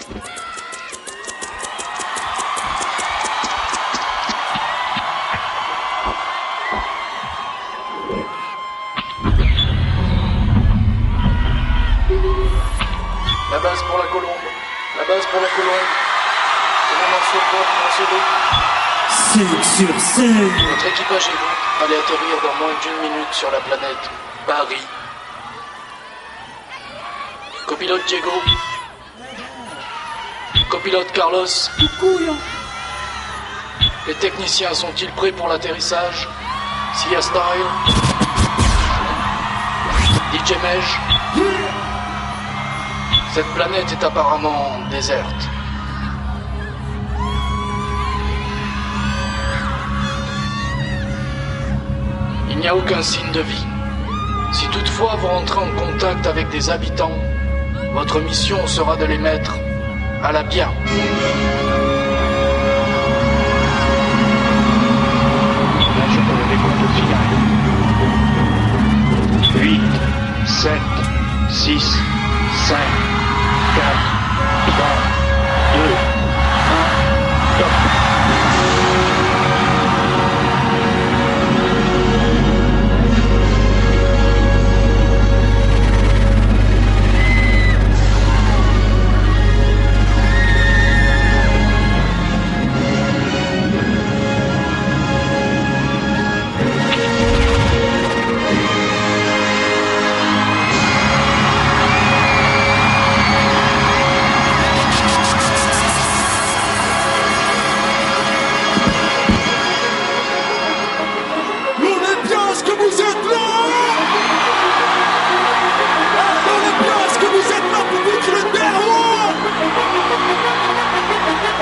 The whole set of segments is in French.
La base pour la colombe. La base pour la colombe. C'est mon morceau de pop, mon CD. 5 sur 5. Notre équipage est bon. Allez atterrir dans moins d'1 minute sur la planète Paris. Copilote Diego. Copilote Carlos. Les techniciens sont-ils prêts pour l'atterrissage? Sia Style. DJ Mej. Cette planète est apparemment déserte. Il n'y a aucun signe de vie. Si toutefois vous rentrez en contact avec des habitants, votre mission sera de les mettre à l'abia. 8, 7, 6, 5, 4, 3, 2, 1, top.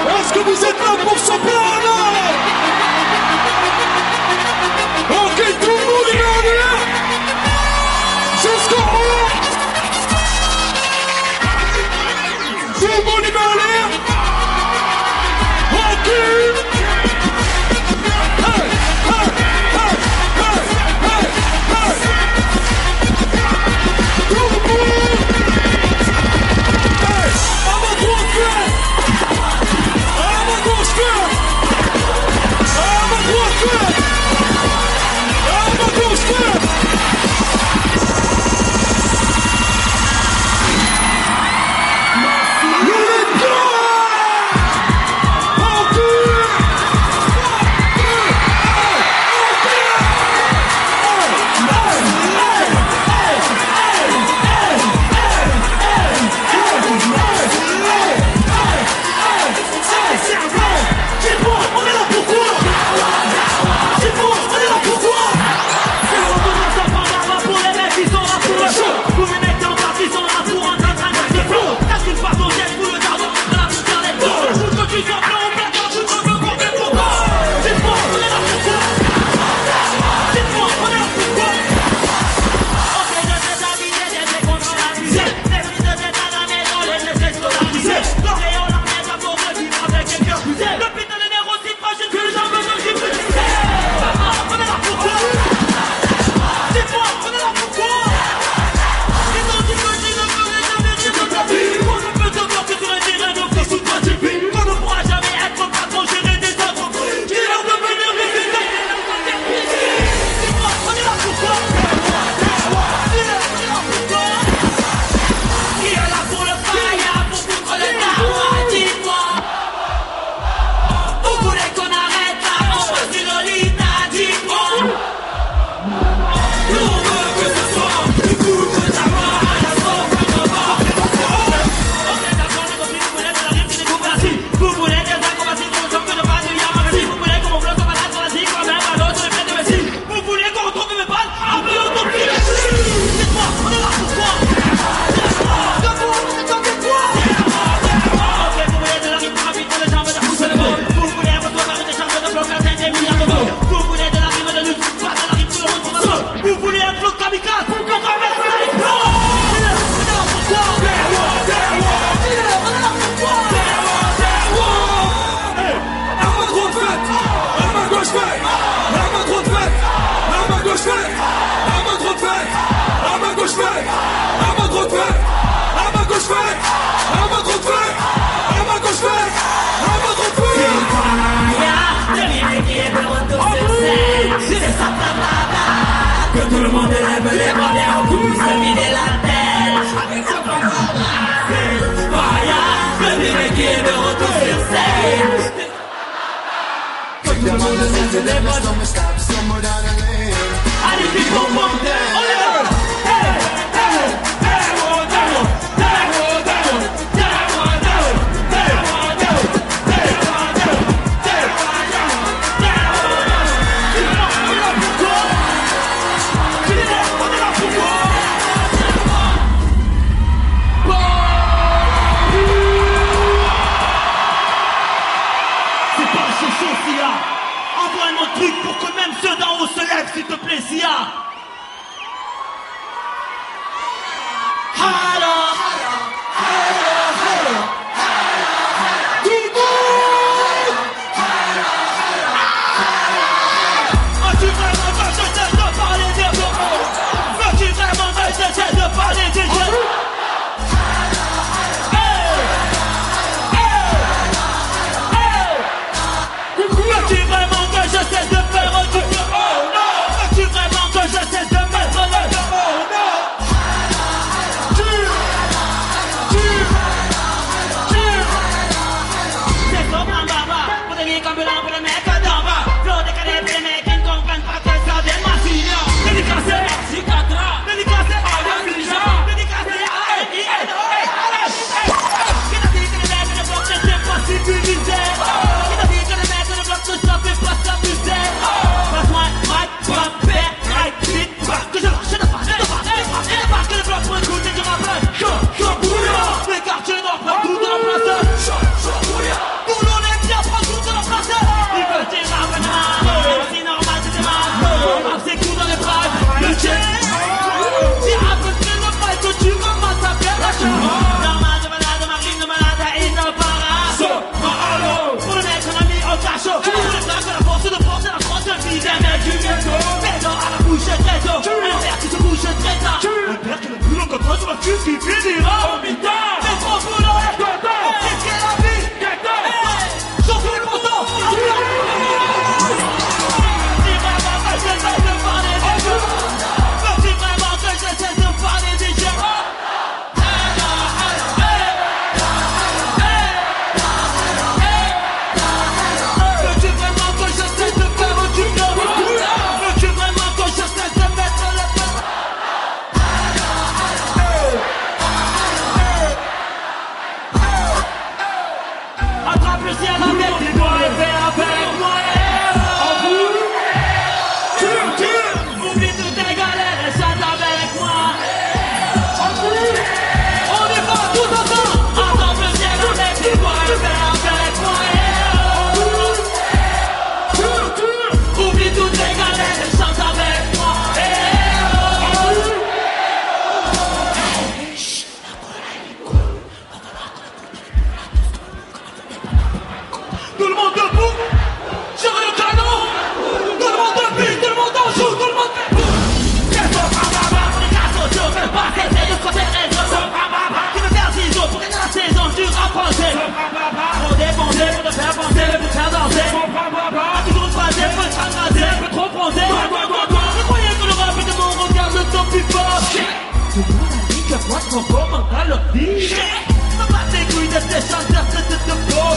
Est-ce que vous êtes là pour ce plan-là? Ok, tout le monde est en l'air jusqu'en haut. Tout le monde est en l'air. Ok. Hey, hey, hey, hey, hey, hey. Tout le monde. Hey, à ma droite, fais. À ma gauche, fais. À ma droite, fais. À ma gauche, fais. À ma droite, monde lève les bras vers vous, se vider la tête. Avec la parole, Faya, le mec qui est de retour sur scène. Tout le monde lève les bras. Allez, puis pour monter, on est là. Pour que même ceux d'en haut se lèvent, s'il te plaît, Sia. Veux-tu vraiment que je cesse de parler des blancs? Veux-tu vraiment que je cesse de parler des jeunes? Veux-tu vraiment que je cesse de faire du bien? Oh non! Veux-tu vraiment que je cesse de mettre le bien? Oh non! C'est comme un barbare pour des mecs ambulants, pour des mecs d'en bas. Flot décalé pour des mecs qui ne comprennent pas que ça vient de ma fille. Dédicacé, Cicatra, dédicacé, Ayanija, dédicacé, A-N-I-N-O, qui t'a dit que les mecs de bloc n'étaient pas civilisés? Qui t'a dit que les mecs de bloc ne savaient pas s'amuser? Passe-moi, Mike, Pop, Père, Mike, Pete, que je lâche de part, que le bloc pour écouter du rappel. Chaud, bouillant, les quartiers doivent prendre tout dans la place. Chaud, bouillant, tout le monde est bien, prend tout dans la place. Il veut dire rappel, c'est normal, c'est mal. On marque ses coups dans les bras, le check. Si à peu près le fight que tu commences à faire la chose. Normal, de malade, il ne para. Pour le mec qu'on a mis au cachot. Pour le flag de la force, de la France, de vie des mecs du ghetto. Pédant à la bouche et très tôt. Un père qui se bouge très tard. Un père qui le boulot comme toi sur la fuse qui finira au mitard. Mais trop boulot et content. Qu'est-ce qu'est la vie? J'en suis content. Veux-tu vraiment que je cesse de parler des gens? Veux-tu vraiment que je cesse de parler des gens? Veux-tu vraiment que je cesse de faire du bien? Veux-tu vraiment que je cesse de mettre le feu? Attrape le ciel avec les doigts et fais avec moi. Oublie toutes tes galères et chante avec moi. On y va tous ensemble. Attrape le ciel avec les doigts et fais avec moi. Oublie toutes tes galères et chante avec moi. Tout le monde debout, sur le canon. Tout le monde debout, tout le monde en joue, tout le monde fait boum. C'est son papa, les gars sociaux, fais pas cesser de côté réseau. Son papa, qui veut faire ciseaux pour gagner la saison du rap français. Son papa, pour défoncer, pour te faire penser, pour te faire danser. Son papa, toujours phasé, peut te raser, peut trop bronzer. Je croyais que le rap était mon regard, le top plus fort. Tout le monde a dit que moi, ton beau mental le dit. Ça bat les couilles de tes chanteurs, c'est de te beau.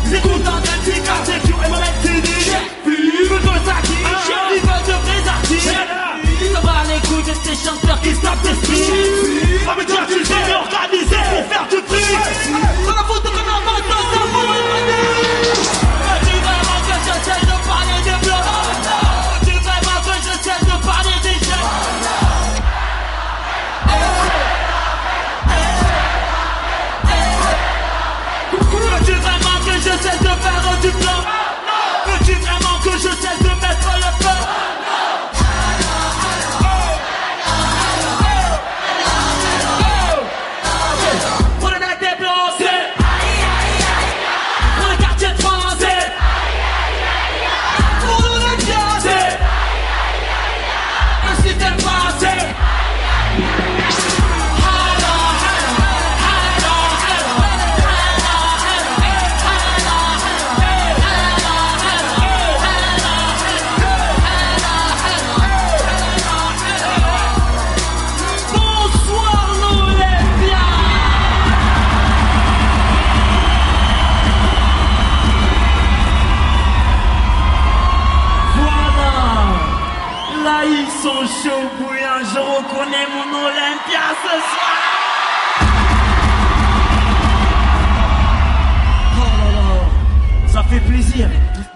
J'écoute un MC car c'est Q et moi-même c'est dit. Ils veulent que ça qui ils veulent de vrais artistes. Ça va les couilles de tes chanteurs qui se tapent des skis. Va me dire tu sais organisé pour faire du fric. Dans la faute qu'on a maintenant, ça va le. Veux-tu vraiment que je cesse de parler des blancs? Veux-tu vraiment que je cesse de parler des jeunes? Veux-tu vraiment que je cesse de faire du plan? Veux-tu vraiment que je cesse de mettre le feu? je reconnais mon Olympia ce soir. Oh là là, ça fait plaisir.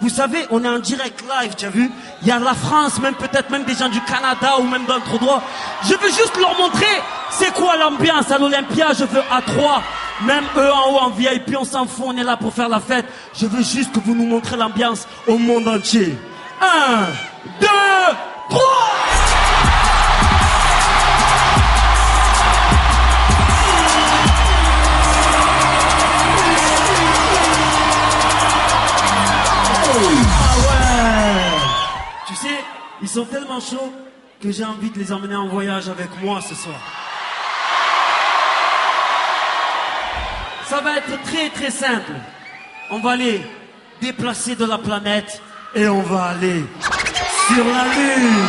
Vous savez, on est en direct live, tu as vu? Il y a la France, même peut-être même des gens du Canada ou même d'autres endroits. Je veux juste leur montrer c'est quoi l'ambiance à l'Olympia. Je veux à 3, même eux en haut en VIP, on s'en fout, on est là pour faire la fête. Je veux juste que vous nous montrez l'ambiance au monde entier. 1, 2, 3. Tu sais, ils sont tellement chauds que j'ai envie de les emmener en voyage avec moi ce soir. Ça va être très très simple. On va les déplacer de la planète et on va aller sur la Lune.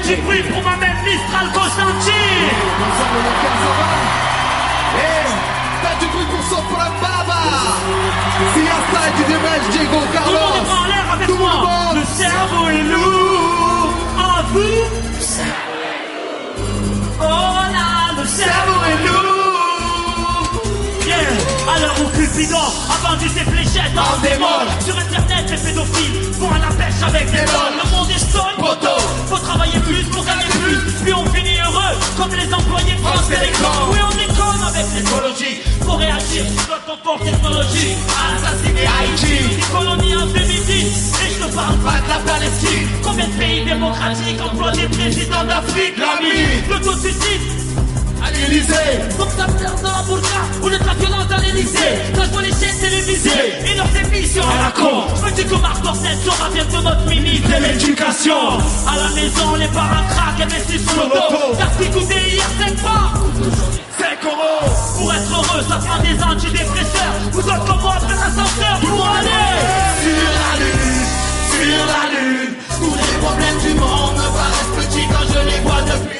Du bruit pour ma mère Mistral Constantine. Faites du bruit pour Sopran Baba. Siasta et du démêche Diego Carlos. Tout le monde est en l'air avec moi. Le cerveau est lourd. En vous. Oh là, le cerveau est lourd. Yeah. Alors où Cupidon a vendu ses fléchettes en démol. Sur internet les pédophiles vont à la pêche avec des lol. Le monde est stone. Faut travailler plus pour gagner plus. Puis on finit heureux comme les employés de France Télécom. Oui on déconne avec l'écologie. Faut réagir sur ton port technologie. Assassiner Haïti. Des colonies en 2010. Et je te parle pas de la Palestine. Combien de pays démocratiques emploient des présidents d'Afrique? L'ami, l'autocide à l'Élysée. Comme ça perd dans la burqa ou le trafiquant dans l'Élysée. Quand je vois les chaînes télévisées et leurs émissions à la con. Je me dis que Marc Dorset sera bientôt notre ministre de l'éducation. À la maison les parents craquent investissent sur l'auto. Car ce qui coûtait hier 5 francs 5 euros. Pour être heureux ça prend des antidépresseurs. Vous autres comme moi après l'ascenseur pour aller sur la lune. Sur la lune. Tous les problèmes du monde me paraissent petits quand je les vois depuis.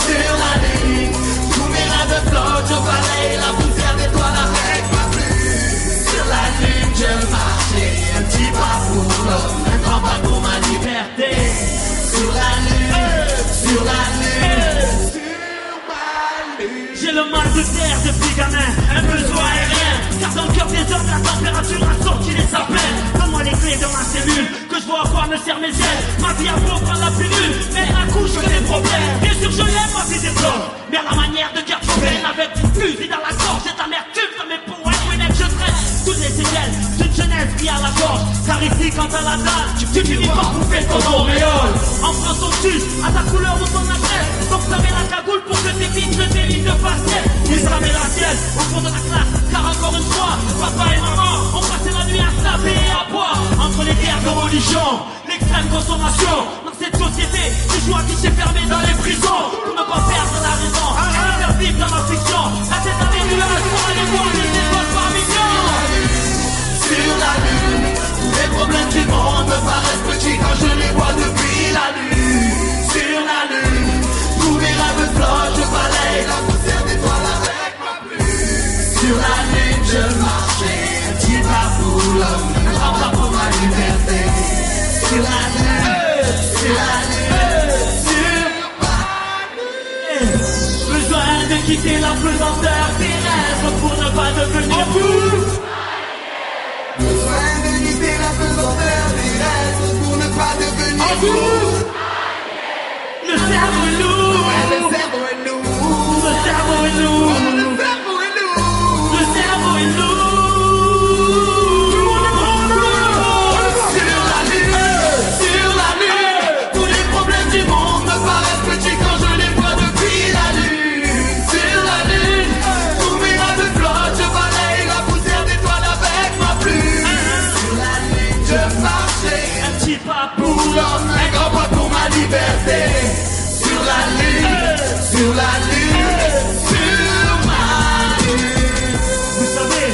Sur la lune, tous mes rêves flottent, je balaye la poussière d'étoiles avec ma plume. Sur la lune, je marchais, un petit pas pour l'homme, un grand pas pour ma liberté. Sur la lune, sur la lune, sur ma lune. J'ai le mal de terre depuis gamin, un besoin aérien. Car dans le cœur des hommes, la température a sorti les sapins. Donne-moi les clés de ma cellule, que je vois à quoi me sert mes ailes. Ma vie a beau prendre la pilule, mais elle accouche que des problèmes. Bien sûr, je l'aime, ma vie développe. Mais à la manière de Kurt Cobain, avec une fusil dans la gorge, c'est amertume dans mes poètes. Oui, mec, je traite toutes les séquelles d'une jeunesse qui a la gorge. Car ici, quand t'as la dalle, tu finis par bouffer ton auréole. En France, on tue à ta couleur ou ton adresse. Donc, ça met la cagoule pour que t'évites le délit de basket. Oui, ça met la sienne au fond de la classe. Car encore une fois, papa et maman ont passé la nuit à se laver et à boire. Entre les guerres de religion, l'extrême consommation. Dans cette société, tu joues à guichet fermé dans les prisons. Pour ne pas perdre la raison, et faire vivre dans ma fiction. La tête dans les nuages pour aller voir les étoiles par millions. Sur la lune, tous les problèmes du monde me paraissent petits quand je les vois depuis la lune. Sur la lune, tous mes rêves flottent, je balaye la poussière d'étoiles avec ma plume. Sur la lune, je marchais, un petit pas pour l'homme, un grand pas pour ma liberté. Sur la lune, sur la lune, sur ma lune. Besoin de quitter la pesanteur terrestre pour ne pas devenir fou. Besoin de quitter la pesanteur terrestre pour ne pas devenir fou. Le cerveau est lourd. Le cerveau est lourd. Le cerveau est lourd. Le cerveau est lourd. Le cerveau est lourd. Sur la lune, sur la lune, tous les problèmes du monde me paraissent petits quand je les vois depuis la lune. Sur la lune, tous mes rêves flottent, je balaye la poussière d'étoiles avec ma plume. Sur la lune, je marchais, Un petit pas pour l'homme, un grand pas pour ma liberté. Sur la lune, sur la lune, sur ma lune. Vous savez,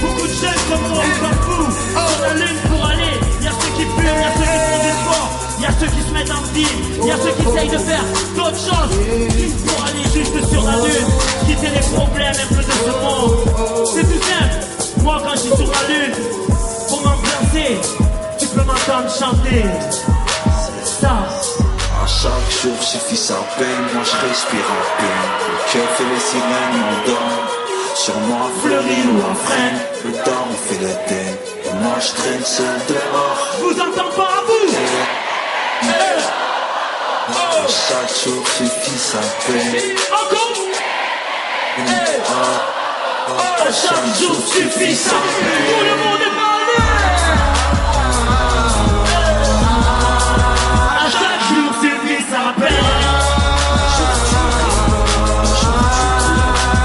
beaucoup de jeunes comme moi s'en foutent. Sur la lune pour aller, y'a ceux qui fument, y'a ceux qui font du sport, y'a ceux qui se mettent en dit, il y a ceux qui essayent de faire d'autres choses pour aller juste sur la lune, quitter les problèmes un peu de ce monde. C'est tout simple. Moi quand je suis sur la lune, pour m'ambiancer, tu peux m'entendre chanter. C'est ça. À chaque jour suffit sa peine, moi je respire en paix. Le cœur fait les sirènes, m'endorment. Sur moi fleurit ou un freine, le temps on fait la tête. Et moi je traîne seul dehors. Je vous entends pas à vous. À chaque jour suffit sa peine. Encore. À chaque jour suffit sa peine. Tout le monde est parlé. À chaque jour suffit sa peine.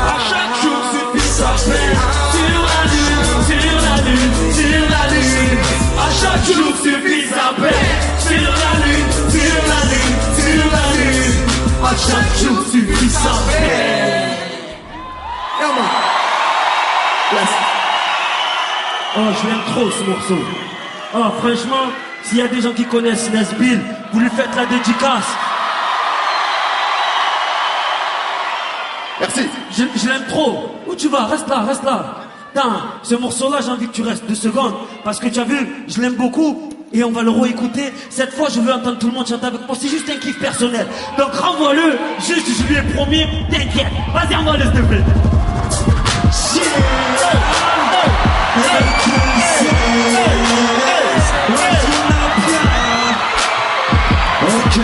À chaque jour suffit sa peine. Sur la lune, sur la lune, sur la lune. À chaque jour suffit sa peine. Sur la lune, sur la lune, sur la lune. À chaque jour suffit sa peine. Oh, je l'aime trop ce morceau. Oh, franchement, s'il y a des gens qui connaissent Nesbill, vous lui faites la dédicace. Merci. Je l'aime trop. Où tu vas? Reste là, reste là. Attends, ce morceau-là, j'ai envie que tu restes 2 secondes. Parce que tu as vu, je l'aime beaucoup. Et on va le réécouter. Cette fois, je veux entendre tout le monde chanter avec moi. C'est juste un kiff personnel. Donc, renvoie-le. Juste, je lui ai promis. T'inquiète. Vas-y, envoie-le, s'il te plaît. Ok.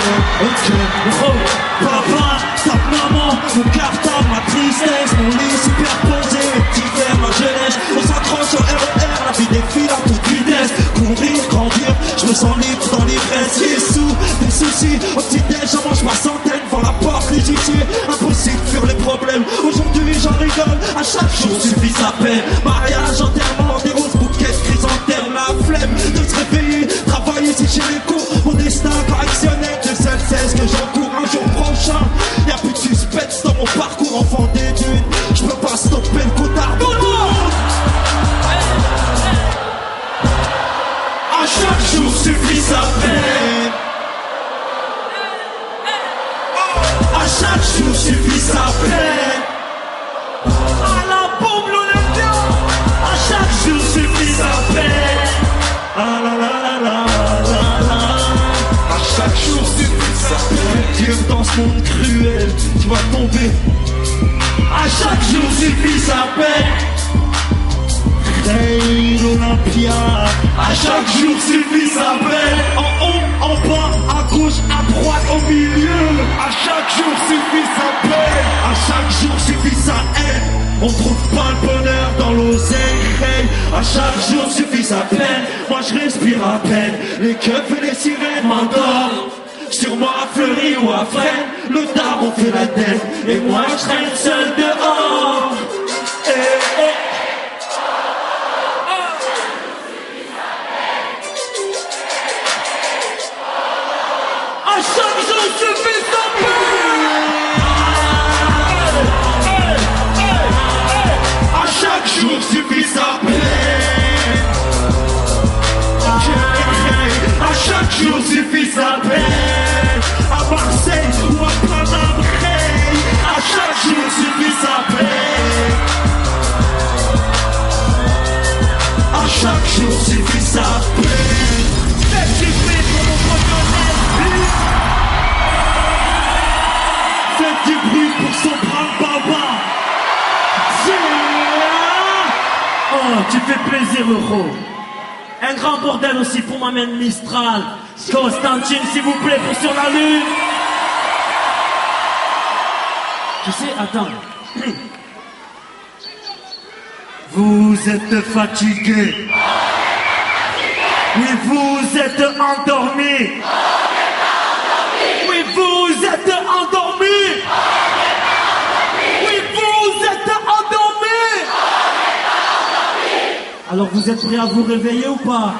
Papa, stop maman, mon cartable, ma tristesse, mon lit superposé, mes petits verres, ma jeunesse. On s'accroche au RER, la vie défile à toute vitesse. Courir, grandir, je me sens libre dans l'ivresse. Les sous, des soucis, au petit-déj, j'en mange ma centaine. Devant la porte, les huissiers, impossible de fuir les problèmes. Aujourd'hui, j'en rigole, à chaque jour suffit sa peine. Mariage, enterrement, des roses, bouquets de chrysanthèmes. La flemme de se réveiller, travailler, sécher les cours. Mon destin correctionnel, de seul c'est ce que j'encours un jour prochain. Y'a plus de suspense dans mon parcours, enfant des dunes. Je peux pas stopper le cotard de monde. À chaque jour suffit sa peine. À chaque jour suffit sa peine. À la bombe l'Olympia. À chaque jour suffit sa peine. Ah la la la la la la. À chaque jour suffit sa peine. Dieu dans ce monde cruel, tu vas tomber. À chaque jour suffit sa peine. Hey l'Olympia. À chaque jour suffit sa peine. En haut, en bas, à gauche, à droite, au milieu. À chaque jour suffit sa peine. À chaque jour suffit sa haine. On trouve pas le bonheur dans l'oseille. À chaque jour suffit sa peine. Moi je respire à peine. Les keufs et les sirènes m'endorment. Sur moi à Fleury ou à Fresnes, le daron fait la tête. Et moi je traîne seul dehors. À chaque jour suffit sa peine. À chaque jour suffit sa peine. À chaque jour suffit sa peine. À Marseille ou à Panama-Breil, à chaque jour suffit sa peine. À chaque jour suffit sa peine. Faites du bruit pour mon prochain. Faites du bruit pour son bras-baba. Oh, tu fais plaisir, Euro. Un grand bordel aussi pour ma mère Mistral. Constantine, s'il vous plaît, pour Sur la Lune. Tu sais, attends. Vous êtes fatigué. Oui, vous êtes endormi. Oui, vous êtes endormi. Oui, vous êtes endormi. Alors vous êtes prêts à vous réveiller ou pas?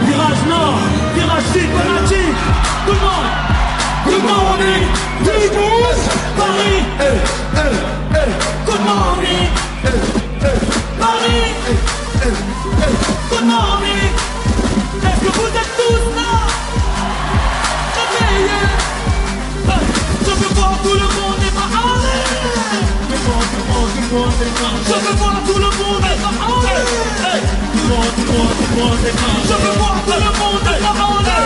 Virage nord, virage sud, Bonatti. Tout le monde. Good morning, Toulouse, Paris. Good morning. envie. Est-ce que vous êtes tous là? Réveillez. Je veux voir tout le monde et pas aller. Tout le monde est mort. Je veux voir tout le monde et pas aller. Tout le monde est mort. Je veux voir tout le monde et pas aller.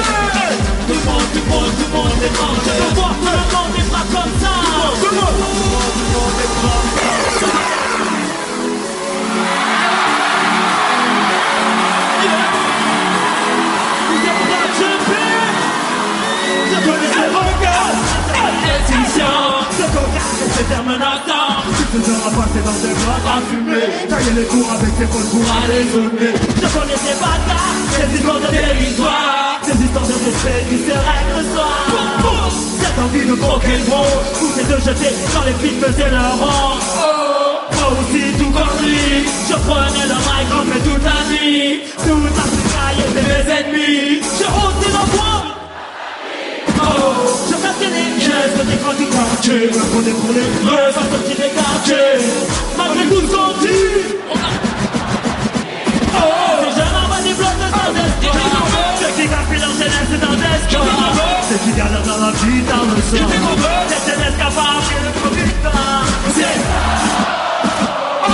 Tout le monde est mort. Je veux voir tout le monde et pas comme ça. Tout le monde est mort. C'est terminateur. Tu te seras passé dans des boîtes à fumer. Tailler les cours avec tes potes pour aller zoner. Je connais ces bâtards, ces histoires de dérisoire, ces histoires de respect qui se règlent le soir. Cette envie de croquer le monde, tout est de jeter quand les filles faisaient leur rang. Moi aussi tout comme lui, je prenais le mic, on fait toute la nuit. Toute la fricaille était mes ennemis. Je haussais la voix. Je fais les pièces de décor du quartier. Me prenais pour les vrais, pas sortir des quartiers. Malgré tout ce qu'on dit. Ces jeunes en bas des blocs de sans espoir. Ceux qui graffent leur jeunesse dans l'espoir. Ceux qui galèrent dans la vie, dans le sang. Cette jeunesse capable et le producteur. C'est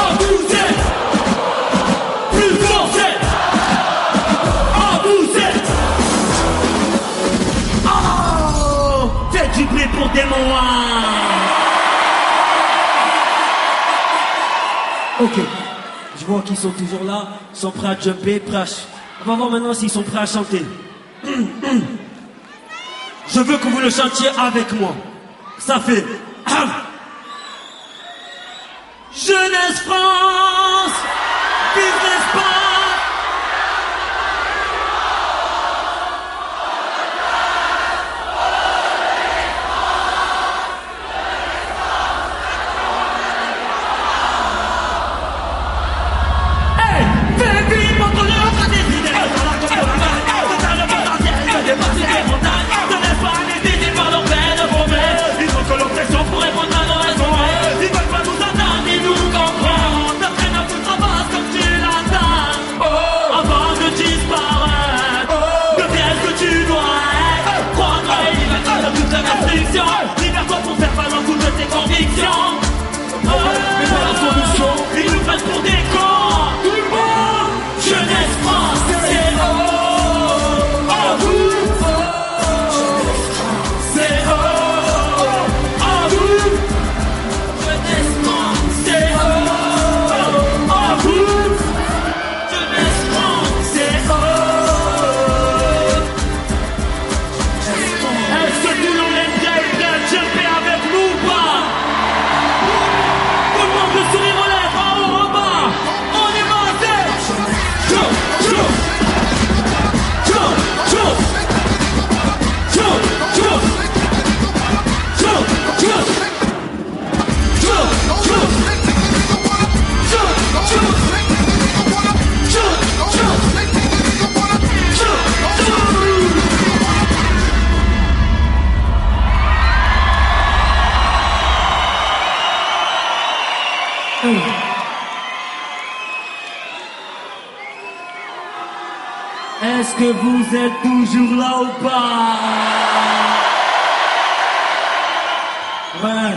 abusé. Plus forcé. Abusé. Faites du bruit pour des mois. Ok, je vois qu'ils sont toujours là, ils sont prêts à jumper, prêts à... On va voir maintenant s'ils sont prêts à chanter. Je veux que vous le chantiez avec moi. Ça fait... Jeunesse France, vive l'espace. Pour répondre à nos raisons, ils veulent pas nous attendre ni nous comprendre. Notre traîne tout travaille comme tu l'attends. Avant de disparaître, deviens ce que tu dois être. Prendre et liberté de toutes les restrictions. Libère-toi pour faire valoir toutes tes convictions. Mais pas la solution, ils nous prennent pour des cons. Tout le monde, jeunesse France, c'est à vous. Est-ce que vous êtes toujours là ou pas? Ouais.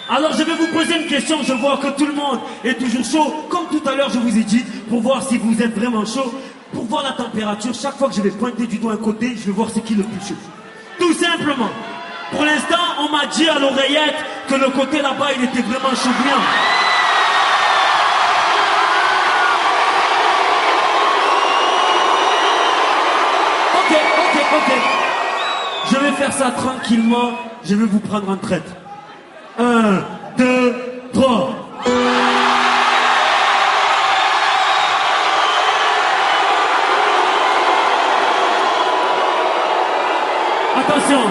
Alors je vais vous poser une question, je vois que tout le monde est toujours chaud. Comme tout à l'heure je vous ai dit, pour voir si vous êtes vraiment chaud, pour voir la température, chaque fois que je vais pointer du doigt un côté, je vais voir c'est qui le plus chaud. Tout simplement. Pour l'instant, on m'a dit à l'oreillette que le côté là-bas, il était vraiment chaud bien. Ok. Je vais faire ça tranquillement. Je vais vous prendre en traite. 1, 2, 3. Attention.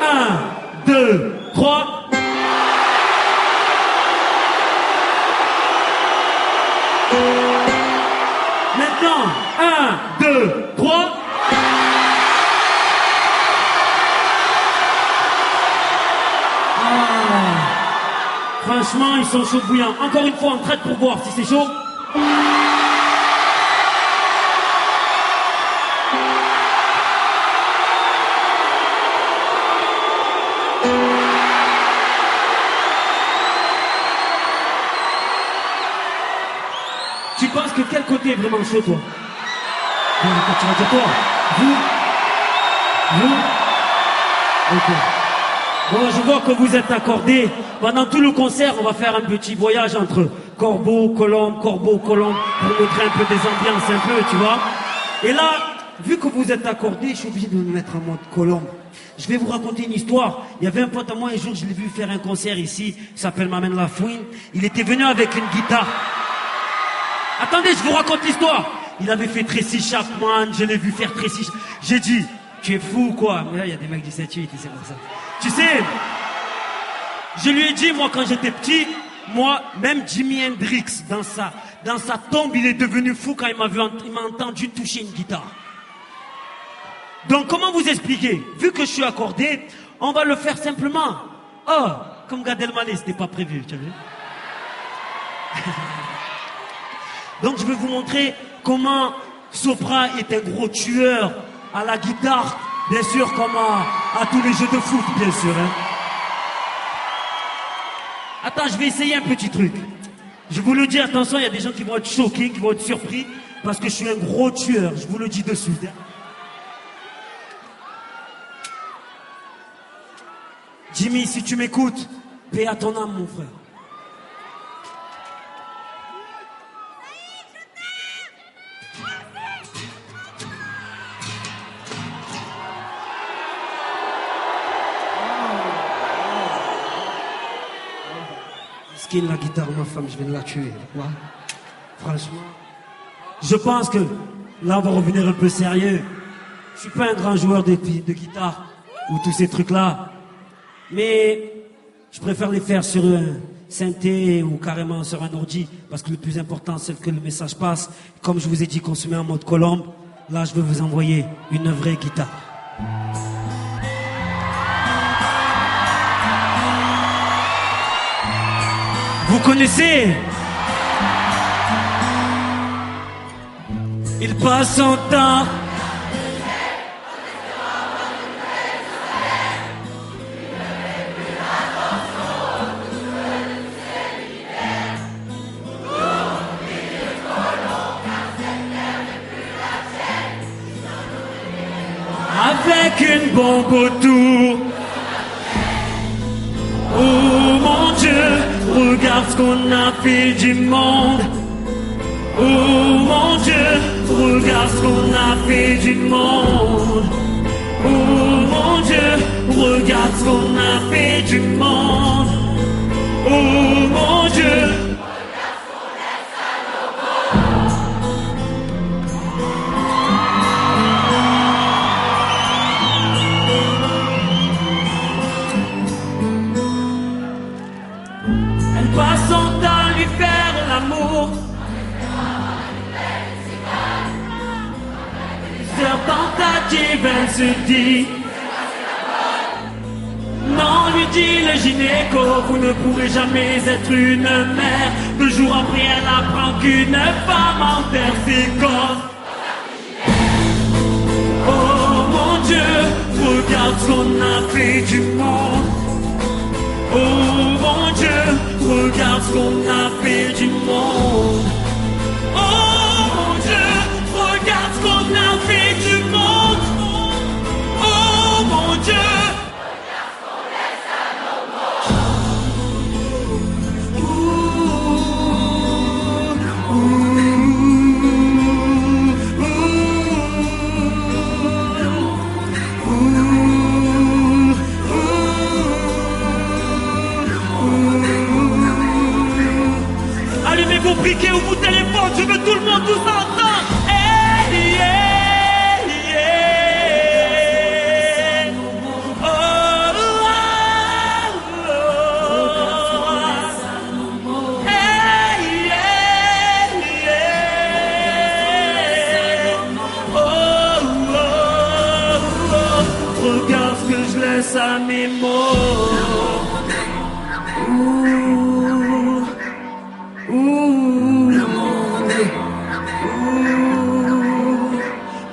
1, 2, 3. Maintenant. 1, 2, 3. Franchement, ils sont chauds bouillants. Encore une fois, on traite pour voir si c'est chaud. quel côté est vraiment chaud, toi? Tu vas dire quoi? Vous? Ok. Bon, je vois que vous êtes accordés. Pendant tout le concert, on va faire un petit voyage entre Corbeau, Colombe, pour montrer un peu des ambiances, un peu, tu vois. Et là, vu que vous êtes accordés, je suis obligé de me mettre en mode Colombe. Je vais vous raconter une histoire. Il y avait un pote à moi, un jour, je l'ai vu faire un concert ici, il s'appelle M'amène la fouine. Il était venu avec une guitare. Attendez, je vous raconte l'histoire. Il avait fait Tracy Chapman, je l'ai vu faire Tracy. J'ai dit, tu es fou quoi? Mais là, il y a des mecs du 7-8, c'est pour ça. Tu sais, je lui ai dit, moi, quand j'étais petit, moi, même Jimi Hendrix, dans sa tombe, il est devenu fou quand il m'a entendu toucher une guitare. Donc, comment vous expliquer? Vu que je suis accordé, on va le faire simplement. Oh, comme Gad Elmaleh, c'était pas prévu, tu as vu? Donc, je vais vous montrer comment Sopra est un gros tueur à la guitare, bien sûr, comme à tous les jeux de foot, bien sûr. Hein. Attends, je vais essayer un petit truc. Je vous le dis, attention, il y a des gens qui vont être choqués, qui vont être surpris, parce que je suis un gros tueur, je vous le dis de suite. Hein. Jimmy, si tu m'écoutes, paix à ton âme, mon frère. Skin la guitare, ma femme, je vais la tuer. Ouais. Franchement, je pense que là, on va revenir un peu sérieux. Je suis pas un grand joueur de guitare ou tous ces trucs-là. Mais je préfère les faire sur un synthé ou carrément sur un ordi parce que le plus important c'est que le message passe. Comme je vous ai dit qu'on se met en mode Colombe, là je vais vous envoyer une vraie guitare. Vous connaissez? Il passe son temps. Avec une bombe autour. Oh mon Dieu, regarde ce qu'on a fait du monde. Oh mon Dieu, regarde ce qu'on a fait du monde. Oh mon Dieu, regarde ce qu'on a fait du monde. Oh mon Dieu. Passe son temps à lui faire l'amour. Plusieurs tentatives, elle se dit. Non, lui dit le gynéco, vous ne pourrez jamais être une mère. 2 jours après, elle apprend qu'une femme enterre ses corps. Oh mon Dieu, regarde ce qu'on a fait du monde. Oh mon Dieu, regarde ce qu'on a fait du monde. Oh mon Dieu, regarde ce qu'on a fait du monde. Oh mon Dieu, regarde ce qu'on laisse à nos vos briquets ou vos téléphones, je veux tout le monde, tous entendre. Hey, yeah, yeah. Oh, oh, oh. Hey, yeah, yeah. Oh, oh, oh. Regarde ce que je laisse à mes mots.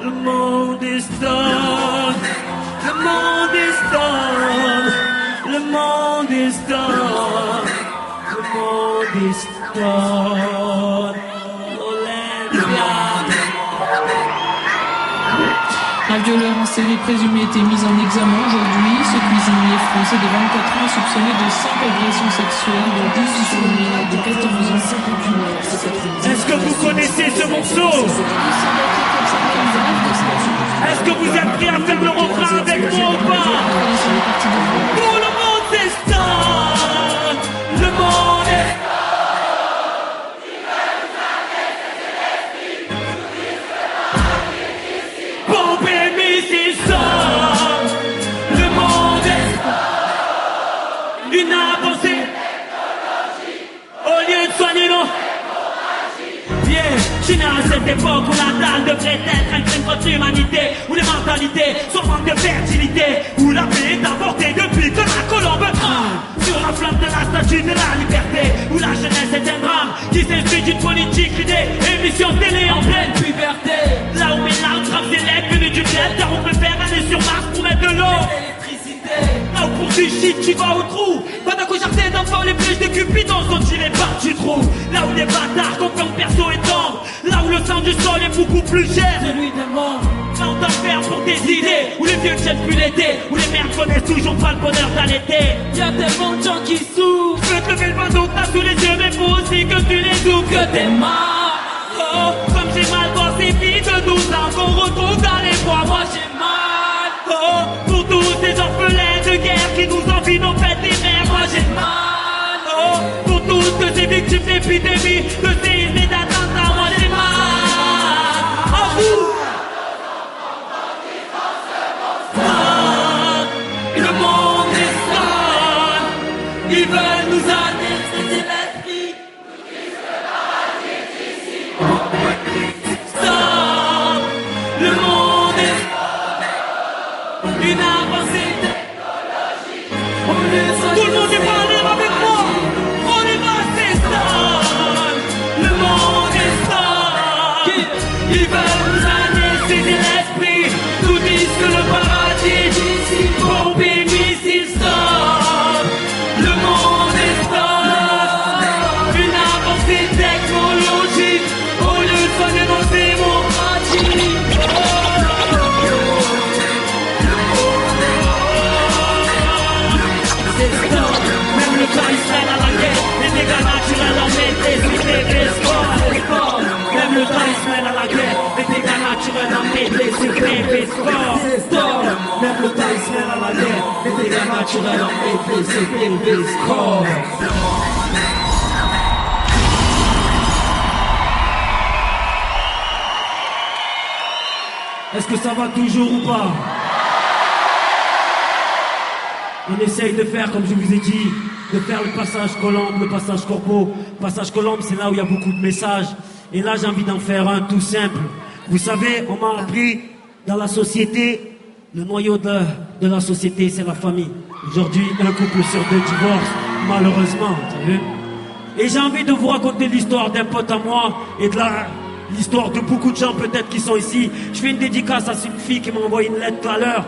Le monde est done. Le monde est done. Le monde est done. Le monde est done. Orlando. Un violeur en série présumé était mis en examen aujourd'hui. Ce cuisinier français de 24 ans est soupçonné de 5 agressions sexuelles, dont 10 sur une mineure de 14 ans. Est-ce que vous connaissez ce morceau? Est-ce que vous êtes prêts à faire le refrain avec moi ou pas? Pour le monde c'est ça. Le monde est... Une avancée au lieu de soigner nos... Yeah, je suis né à cette époque où la dalle devrait être un crime contre l'humanité, où les mentalités sont manque de fertilité, où la paix est avortée depuis que la colombe tremble sur la flamme de la statue de la liberté, où la jeunesse est un drame qui s'inspire d'une politique d'idées, émission télé en pleine puberté, là où mes larmes gravent des lettres venues du bled, car on préfère aller sur Mars pour mettre de l'eau. Là où pour du shit tu vas au trou. Pendant qu'au jardin d'enfants les flèches de Cupidon sont tirées par du trou. Là où les bâtards comprennent perso et tombent. Là où le sang du sol est beaucoup plus cher, celui des morts. Là où t'en faire pour tes idées, où les vieux ne tiennent plus l'été, où les mères connaissent toujours pas le bonheur d'allaiter. Y'a tellement de gens qui souffrent. Je peux te lever le bandeau que t'as sous les yeux, mais faut aussi que tu les ouvres, que t'es mort. Oh, comme j'ai mal voir ces filles de 12 ans qu'on retrouve dans les bois. Moi j'ai mal. Oh, pour tous ces orphelins de guerre qui nous envient nos fêtes des mères. Moi j'ai mal. Oh, pour toutes ces victimes d'épidémies, de séismes et d'attentats. Moi j'ai mal. En vous. Le monde est sale. Ils veulent nous anesthésier l'esprit. Stop. Le monde est une avancée technologique. Tout le monde est pas allé avec moi. On est pas c'est ça. Le monde est sale. Ils veulent nous anesthésier l'esprit. Nous disent que le paradis d'ici, bombe et missiles stop. Le monde est sale. Une avancée technologique. Au lieu de soigner nos démocraties. Même le temps il traîne à la guerre, les dégâts naturels en maîtrise, les sports. Même le temps il se mène à la guerre, les dégâts naturels en maîtrise, les sports. Même le temps il se mène à la guerre, les dégâts naturels en maîtrise, les sports. Est-ce que ça va toujours ou pas? On essaye de faire, comme je vous ai dit, de faire le passage Colombe, le passage Corbeau. Le passage Colombe, c'est là où il y a beaucoup de messages. Et là, j'ai envie d'en faire un tout simple. Vous savez, on m'a appris dans la société, le noyau de la société, c'est la famille. Aujourd'hui, un couple sur 2 divorce, malheureusement, t'as vu? Et j'ai envie de vous raconter l'histoire d'un pote à moi et de l'histoire de beaucoup de gens peut-être qui sont ici. Je fais une dédicace à une fille qui m'a envoyé une lettre tout à l'heure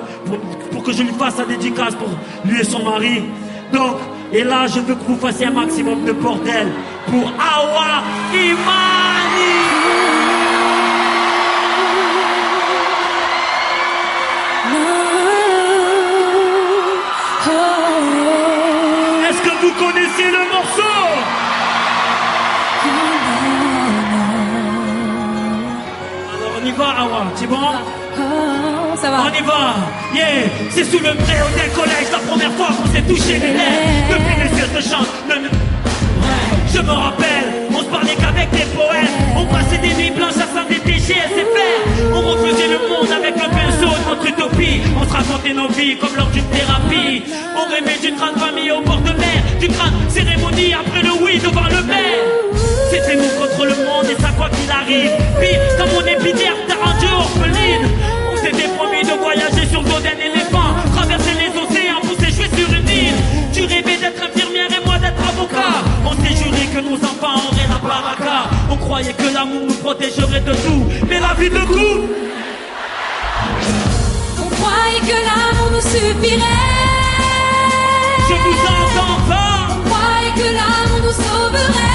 pour que je lui fasse la dédicace pour lui et son mari. Donc, et là je veux que vous fassiez un maximum de bordel pour Awa Imani. Est-ce que vous connaissez le morceau? On y va, Awa, c'est bon? Ça va. On y va, yeah. C'est sous le préau d'un collège la première fois qu'on s'est touché les lèvres. Depuis les sièges de chance, je me rappelle, on se parlait qu'avec des poètes. On passait des nuits blanches à s'en déteicher et faire. On refaisait le monde avec le pinceau de notre utopie. On se racontait nos vies comme lors d'une thérapie. On rêvait d'une grande famille au bord de mer, d'une grande cérémonie après le oui devant le maire. C'était nous contre le monde et ça quoi qu'il arrive. Pire, comme mon épiderme t'a rendu orpheline. On s'était promis de voyager sur le dos d'un éléphant, traverser les océans pour s'échouer sur une île. Tu rêvais d'être infirmière et moi d'être avocat. On s'est juré que nos enfants auraient la baraka. On croyait que l'amour nous protégerait de tout, mais la vie de couple. On croyait que l'amour nous suffirait. Je vous entends pas. On croyait que l'amour nous sauverait.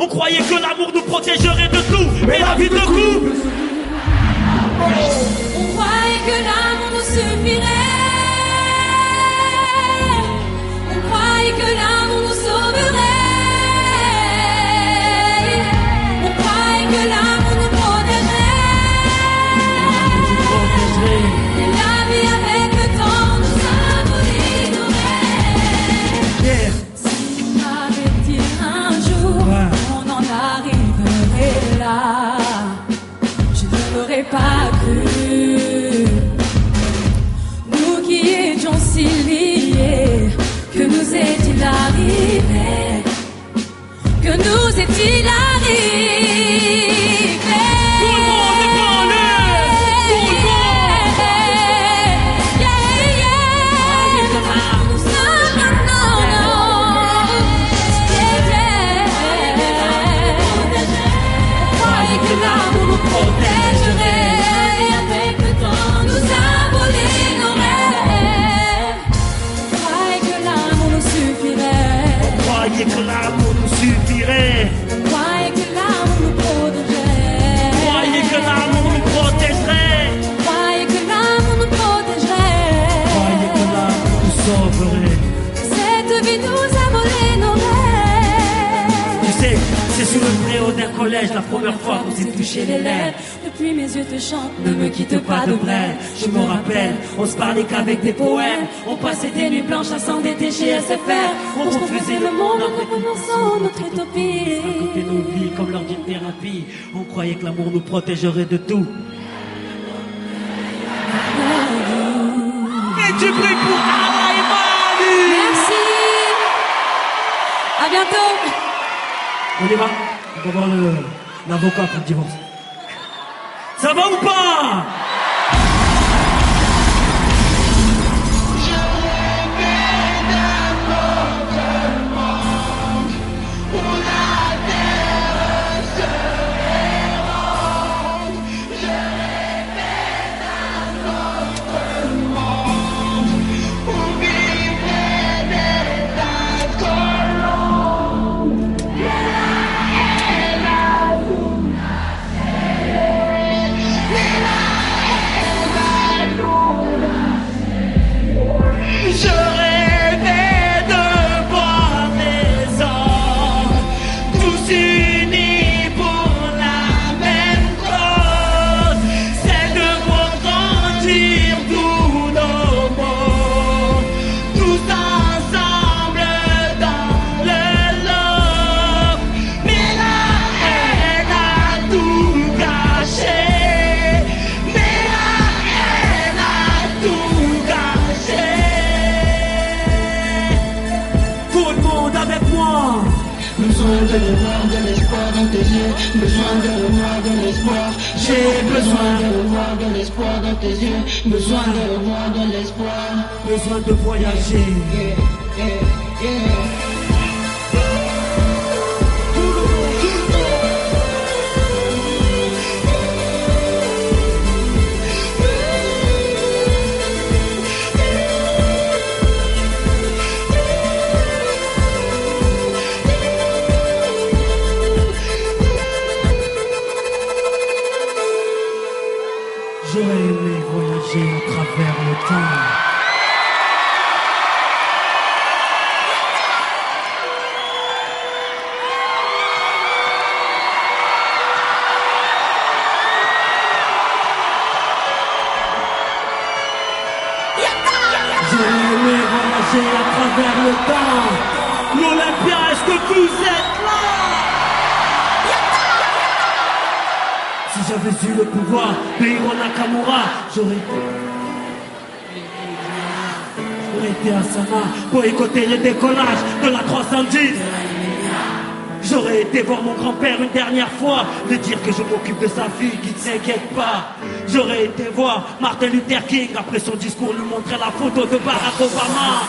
On croyait que l'amour nous protégerait de tout, mais la vie de couple. On croyait que l'amour nous suffirait. On croyait que l'amour nous sauverait. On croyait que l'amour nous protégerait. Et la vie avec le temps nous symbolise nos rêves. Si on m'avait dit un jour on en arriverait là, je ne l'aurais pas cru. Nous qui étions si liés, que nous est-il arrivé? Que nous est-il arrivé? Tout le monde est parlé. Tout le monde. Croyez que l'amour nous protégerait. Et avec le temps nous abolit nos rêves. Croyez que l'amour nous suffirait. Croyez que l'amour nous suffirait. Croyez que l'amour nous protégerait. Croyez que l'amour nous protégerait. Croyez que l'amour nous protégerait. Croyez que l'amour nous sauverait. Cette vie nous a volé nos rêves. Tu sais, c'est sous le préau d'un collège la première fois qu'on s'est touché les lèvres. Depuis mes yeux te chantent, Ne me quitte pas de brève, je me rappelle, on se parlait qu'avec des poèmes. On passait des nuits blanches à s'endetter chez SFR. On refusait le monde en recommençant notre utopie. C'était nos vies comme lors d'une thérapie. On croyait que l'amour nous protégerait de tout. Et tu pries pour Allah et Mali. Merci. À bientôt. On y va. On va voir l'avocat pour le divorce. Ça va ou pas? Besoin de revoir de l'espoir dans tes yeux. Besoin de revoir de l'espoir. J'ai besoin de revoir de l'espoir dans tes yeux. Besoin de revoir de l'espoir. Besoin de voyager. J'aurais aimé voyager à travers le temps. J'aurais aimé voyager à travers le temps. L'Olympia, est-ce que vous êtes là? Si j'avais eu le pouvoir de Hiro Nakamura, j'aurais été à Sana, boycotter le décollage de la 310. J'aurais été voir mon grand-père une dernière fois, lui dire que je m'occupe de sa fille, qu'il ne s'inquiète pas. J'aurais été voir Martin Luther King, après son discours, lui montrer la photo de Barack Obama.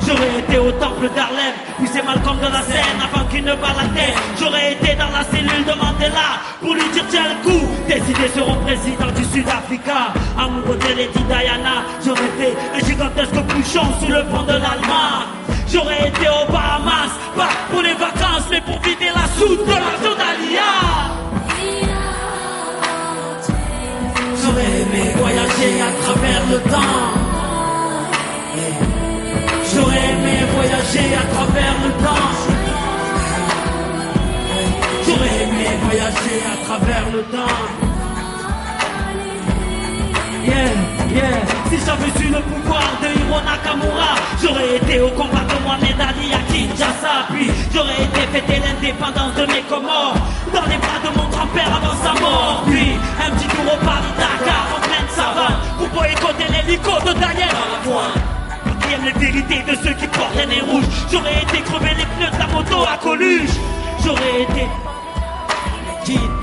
J'aurais été au temple d'Harlem, puis c'est Malcolm de la Seine avant qu'il ne bat la tête. J'aurais été dans la cellule de Mandela pour lui dire tiens le coup, tes idées seront président du Sud-Africa. Amoureux de Lady Diana, j'aurais fait un gigantesque bouchon sous le pont de l'Allemagne. J'aurais été aux Bahamas, pas pour les vacances mais pour vider la soude de la voyager à travers le temps. Si j'avais eu le pouvoir de Hiro Nakamura, j'aurais été au combat de Mohamed Ali à Kinshasa. Puis j'aurais été fêter l'indépendance de mes Comores dans les bras de mon grand-père avant sa mort. Puis un petit tour au Paris-Dakar en pleine savane pour boycotter l'hélico de Daniel Lavoine. Pour qui aime les vérités de ceux qui portent les nez rouges. J'aurais été crever les pneus de la moto à Coluche. J'aurais été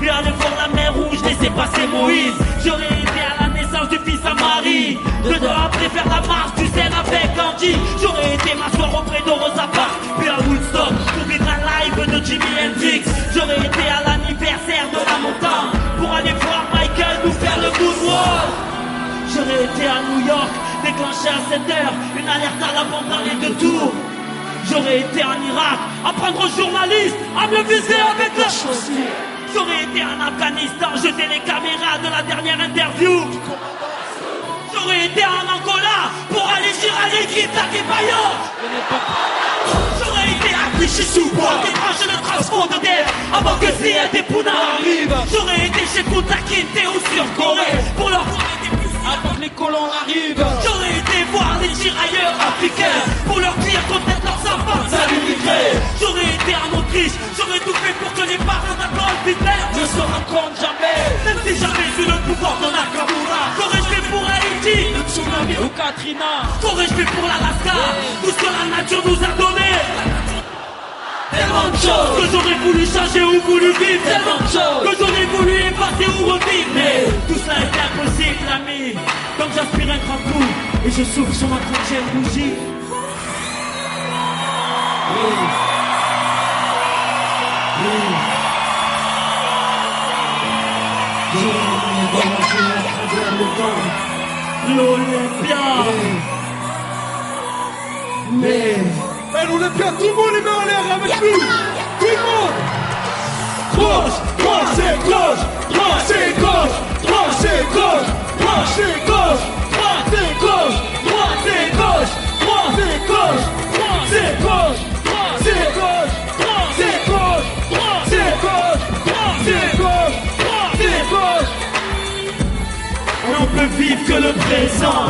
puis aller voir la mer rouge, laisser passer Moïse. J'aurais été à la naissance du fils à Marie. 2 ans après faire la marche du Zen avec Gandhi. J'aurais été m'asseoir auprès de Rosa Parks, puis à Woodstock pour vivre un live de Jimi Hendrix. J'aurais été à l'anniversaire de la montagne pour aller voir Michael nous faire le moonwalk. J'aurais été à New York, déclenché à 7h une alerte à la bombe dans les 2 tours. J'aurais été en Irak, apprendre aux journalistes à me viser avec la chaussure. J'aurais été en Afghanistan, jeter les caméras de la dernière interview. J'aurais été en Angola pour aller gérer l'équipe d'Adebayo. J'aurais été à Clichy-sous-Bois, déclencher le transport de terre avant que CL Depuna arrive. J'aurais été chez Kunta Kinte ou sur Corée pour leur avant que les colons arrivent. J'aurais été voir les tirailleurs africains pour leur dire qu'on aide leurs enfants à l'immigrer. J'aurais été en Autriche, j'aurais tout fait pour que les parents d'Adolf Hitler ne se rencontrent jamais. Même si j'avais eu le pouvoir de Nakamura, qu'aurais-je fait pour Haïti, le tsunami ou Katrina? Qu'aurais-je fait pour l'Alaska, tout ce que la nature nous a donné? Tellement de choses que j'aurais voulu changer ou voulu vivre. Tellement de choses que j'aurais voulu effacer ou revivre. Mais tout cela est impossible, l'ami. Donc j'aspire un grand coup et je souffle sur ma 30e bougie. J'aurais voyagé à travers le temps. L'Olympia. Mais l'Olympia, tout le monde est en l'air avec nous. Tout le monde. Gauche, droite, c'est gauche. Droite, c'est gauche. Droite, c'est gauche. Droite, c'est gauche. Droite, c'est gauche. Droite, c'est gauche. Droite, c'est gauche. Droite, c'est gauche. Droite, c'est gauche. Droite, c'est gauche. Droite, c'est gauche. Droite, c'est gauche. Droite, c'est gauche. On peut vivre que le présent.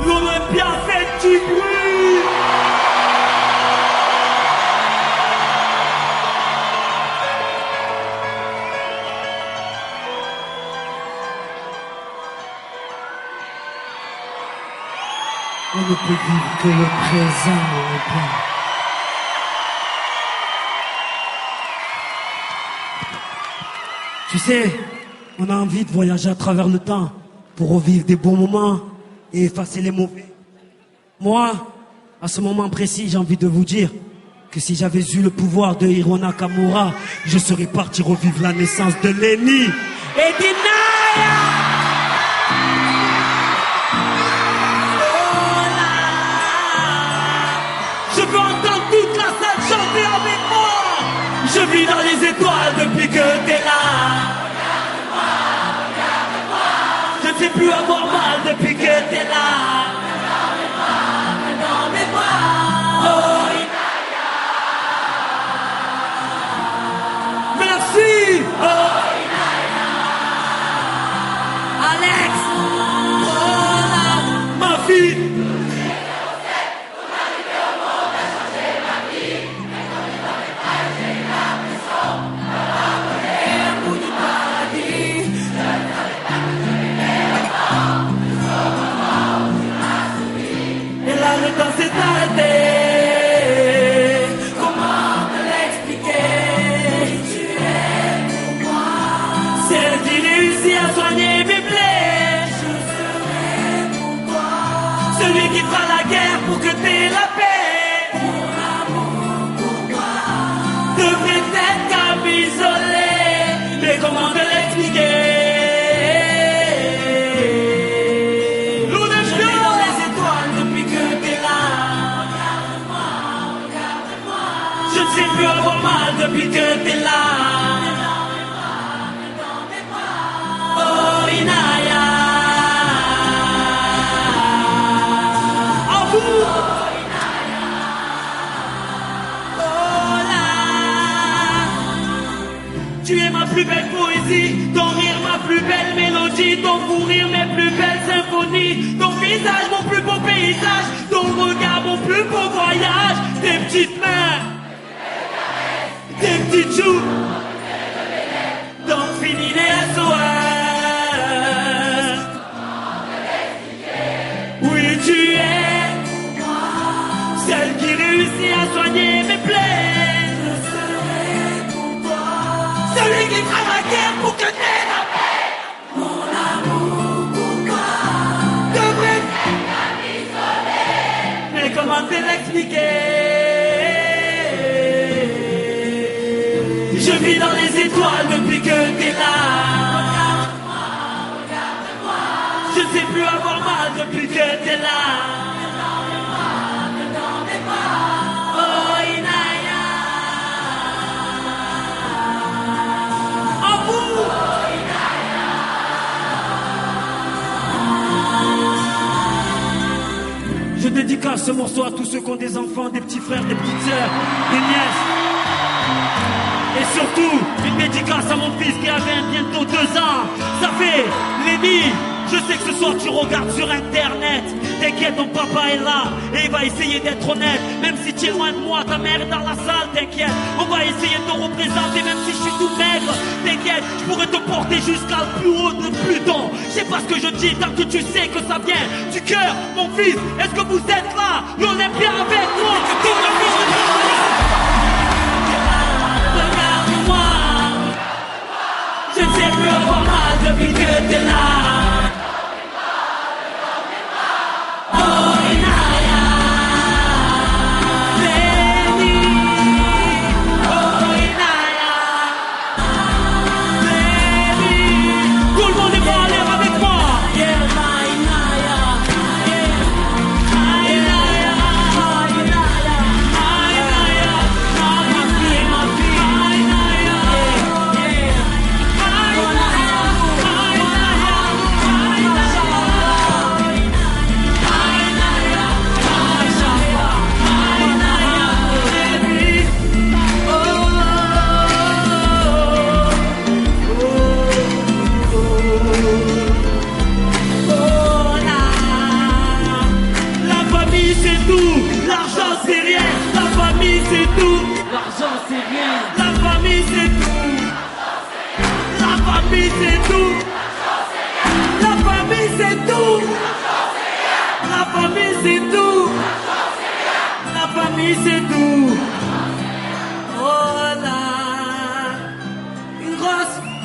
L'Olympia fait du bruit. On ne peut vivre que le présent, Olympia. Tu sais, on a envie de voyager à travers le temps pour revivre des bons moments et effacer les mauvais. Moi, à ce moment précis, j'ai envie de vous dire que si j'avais eu le pouvoir de Hiro Nakamura, je serais parti revivre la naissance de Lenny et d'Inaya. Je veux entendre toute la salle chanter avec moi. Je vis dans les étoiles depuis que t'es là. Je ne sais plus avoir mal depuis que t'es là. Dans mes bras. Oh, merci. Oh, Alex. Oh, ma fille. C'est arrêté. Comment te l'expliquer? Tu es pour moi celle qui réussit à soigner mes plaies. Je serai pour toi celui qui fera la guerre pour que t'aies la paix. Mon amour pour moi devrait être camisolé. Mais comment te l'expliquer? Je ne sais plus avoir mal depuis que t'es là. Oh, Inaya. À vous. Oh, là. Tu es ma plus belle poésie, ton rire ma plus belle mélodie, ton fou rire mes plus belles symphonies, ton visage mon plus beau paysage, ton regard mon plus beau voyage, tes petites mains, tes petites joues, donc fini les SOS. Oui, tu es celle qui réussit à soigner mes plaies. Celui qui fera la guerre pour que t'aies la paix. Mon amour pour toi devrait m'isoler. Mais comment te l'expliquer? Je vis dans les étoiles depuis que t'es là. Regarde-moi, regarde-moi. Je ne sais plus avoir mal depuis que t'es là. Je dédicace ce morceau à tous ceux qui ont des enfants, des petits frères, des petites sœurs, des nièces. Et surtout, une dédicace à mon fils qui avait bientôt 2 ans. Ça fait, Lenny, je sais que ce soir tu regardes sur internet. T'inquiète, ton papa est là et il va essayer d'être honnête. Même si tu es loin de moi, ta mère est dans la salle, t'inquiète. On va essayer de te représenter même si je suis tout maigre. T'inquiète, je pourrais te porter jusqu'à le plus haut de Pluton. Je sais pas ce que je dis tant que tu sais que ça vient du cœur. Mon fils, est-ce que vous êtes là? L'Olympia avec moi. Regarde-moi. Je ne sais plus avoir mal depuis que t'es là.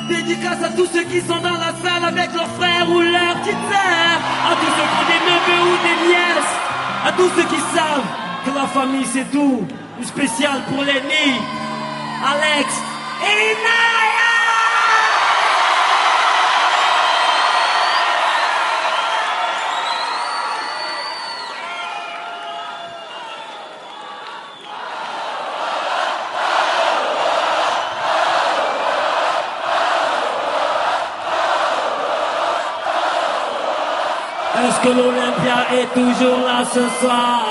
Dédicace à tous ceux qui sont dans la salle avec leurs frères ou leurs petites sœurs, à tous ceux qui ont des neveux ou des nièces, à tous ceux qui savent que la famille c'est tout. Une spéciale pour Lenny, Alex et Naya. Est-ce que l'Olympia est toujours là ce soir?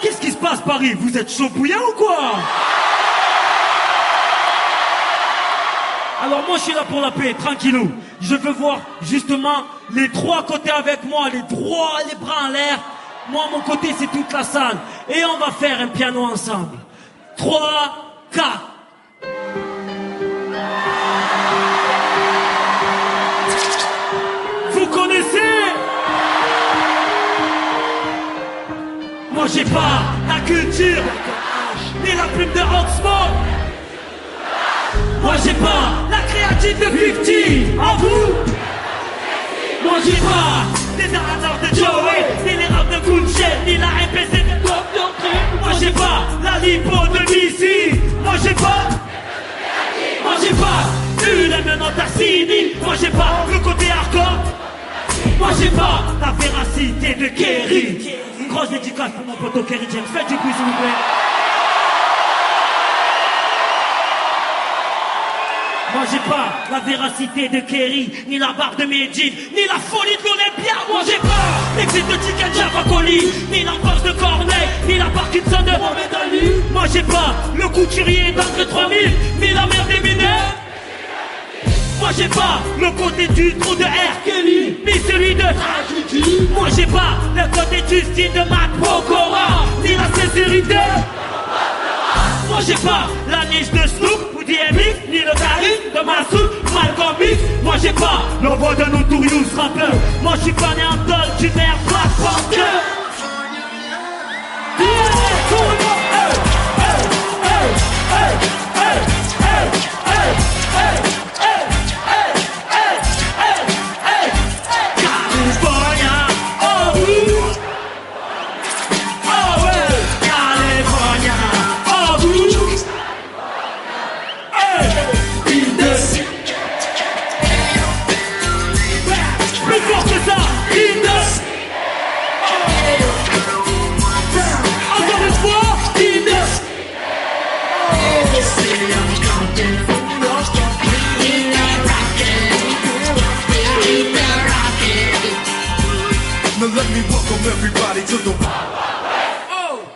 Qu'est-ce qui se passe, Paris? Vous êtes chaud bouillant ou quoi? Alors moi je suis là pour la paix, tranquillou. Je veux voir justement les 3 côtés avec moi, les droits, les bras en l'air. Moi mon côté c'est toute la salle. Et on va faire un piano ensemble. 3, 4. Moi j'ai pas la culture, ni la plume de Oxford. Moi j'ai pas la créative de 50. En vous. Moi j'ai pas les arrangements de Joey, ni les raps de Gucci, ni la MPC de Dr. Moi j'ai pas la lipo de Missy. Moi j'ai pas une maintenant Tassini. Moi j'ai pas le côté hardcore. Moi j'ai pas la véracité de Kerry. Une grosse dédicace pour mon poteau Kerry James. Faites du bruit s'il vous plaît. Moi j'ai pas la véracité de Kerry, ni la barre de Medine, ni la folie de l'Olympia. Moi j'ai pas l'exit de Ticket Java Coli, ni l'emporche de Corneille, ni la Parkinson de Mohamed Ali. Moi j'ai pas le couturier d'entre 3000, ni la mère des mineurs. Moi j'ai pas le côté du trou de R Kelly, ni celui de Hajuti. Moi j'ai pas le côté du style de Matt Pokora, ni la sincérité. Moi j'ai pas la niche de Snoop ou DMX, ni le charisme de Massoud, Malcolm X. Moi j'ai pas le voix de Notorious rappeur. Moi je suis pas né en dol du maire Black Panther.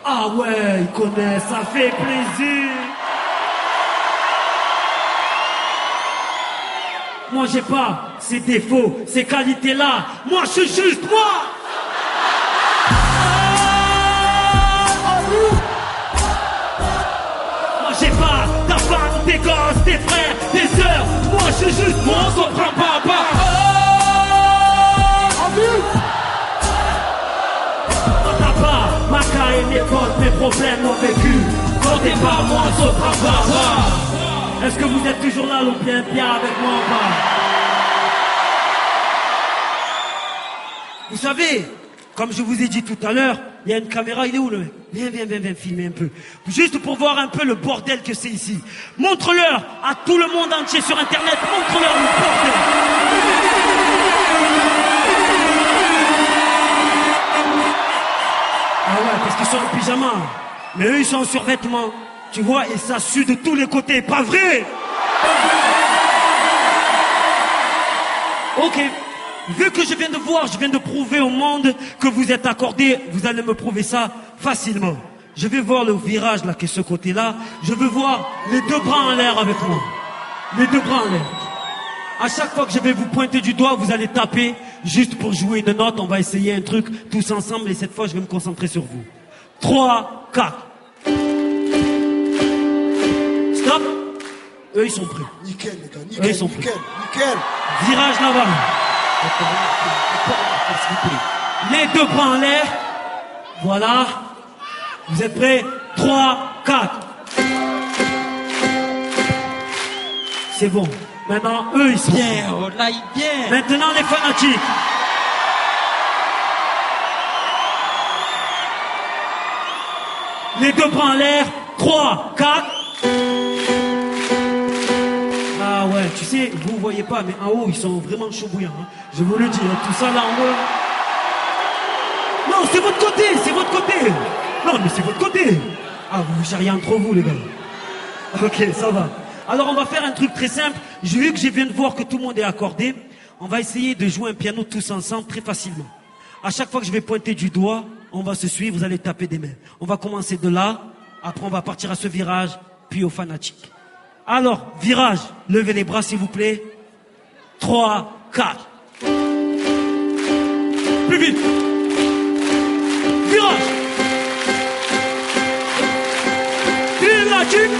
Ah ouais, il connaît, ça fait plaisir. Moi j'ai pas ces défauts, ces qualités-là. Moi je suis juste moi. Moi j'ai pas ta femme, tes gosses, tes frères, tes sœurs. Moi je suis juste moi, on s'en prend pas. Ma carrière, mes potes, mes problèmes, mon vécu. Comptez pas moi, sauf un barbare. Est-ce que vous êtes toujours là, l'Olympien avec moi ou pas? Vous savez, comme je vous ai dit tout à l'heure, il y a une caméra, il est où le mec? Viens, filmer un peu. Juste pour voir un peu le bordel que c'est ici. Montre-leur à tout le monde entier sur Internet, montre-leur le bordel. Ah ouais, parce qu'ils sont en pyjama. Mais eux, ils sont en survêtement. Tu vois, et ça sue de tous les côtés. Pas vrai? Ok. Vu que je viens de voir, je viens de prouver au monde que vous êtes accordés, vous allez me prouver ça facilement. Je vais voir le virage là, qui est ce côté-là. Je veux voir les deux bras en l'air avec moi. Les deux bras en l'air. À chaque fois que je vais vous pointer du doigt, vous allez taper. Juste pour jouer une note, on va essayer un truc tous ensemble et cette fois je vais me concentrer sur vous. 3, 4. Stop. Eux ils sont prêts. Nickel les gars, nickel, eux, ils sont prêts. nickel. Virage là-bas. Les deux bras en l'air. Voilà. Vous êtes prêts? 3, 4. C'est bon. Maintenant, eux, ils sont bien. Oh là, bien. Maintenant, les fanatiques. Les deux bras en l'air. 3, 4. Ah ouais, tu sais, vous voyez pas, mais en haut, ils sont vraiment chauds bouillants. Hein. Je vous le dis, hein, tout ça là en haut. Non, c'est votre côté, c'est votre côté. Non, mais c'est votre côté. Ah, vous charriez entre vous, les gars. Ok, ça va. Alors on va faire un truc très simple. Vu que je viens de voir que tout le monde est accordé, on va essayer de jouer un piano tous ensemble très facilement. À chaque fois que je vais pointer du doigt, on va se suivre, vous allez taper des mains. On va commencer de là, après on va partir à ce virage, puis au fanatique. Alors, virage, levez les bras s'il vous plaît. 3, 4. Plus vite. Virage. Fanatique.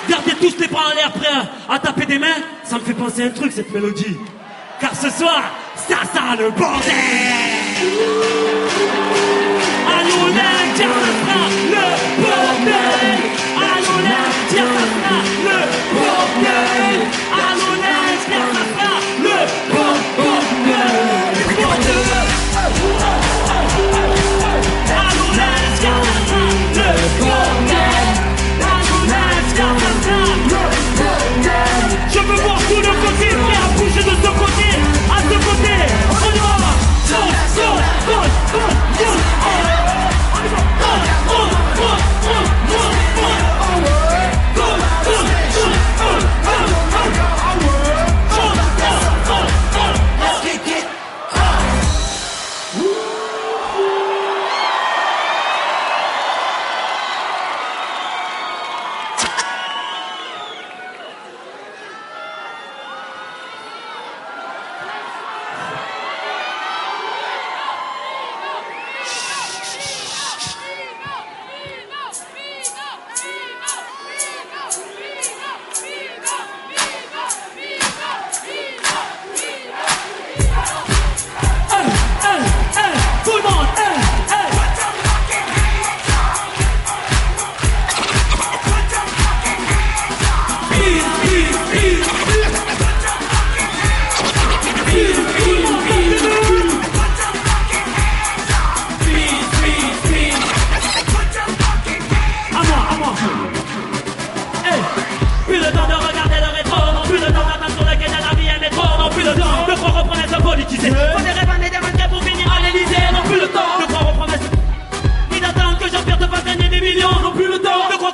Gardez tous les bras en l'air prêts à taper des mains. Ça me fait penser à un truc cette mélodie. Car ce soir, ça sent le bordel. À l'Olympia, ça sera le bordel. À l'Olympia, ça sera le bordel. À l'Olympia, ça sera le bordel. À l'Olympia, ça sera le bordel. Je veux voir tout le côté prêt à bouger de ce côté à ce côté. On y va. Gauche.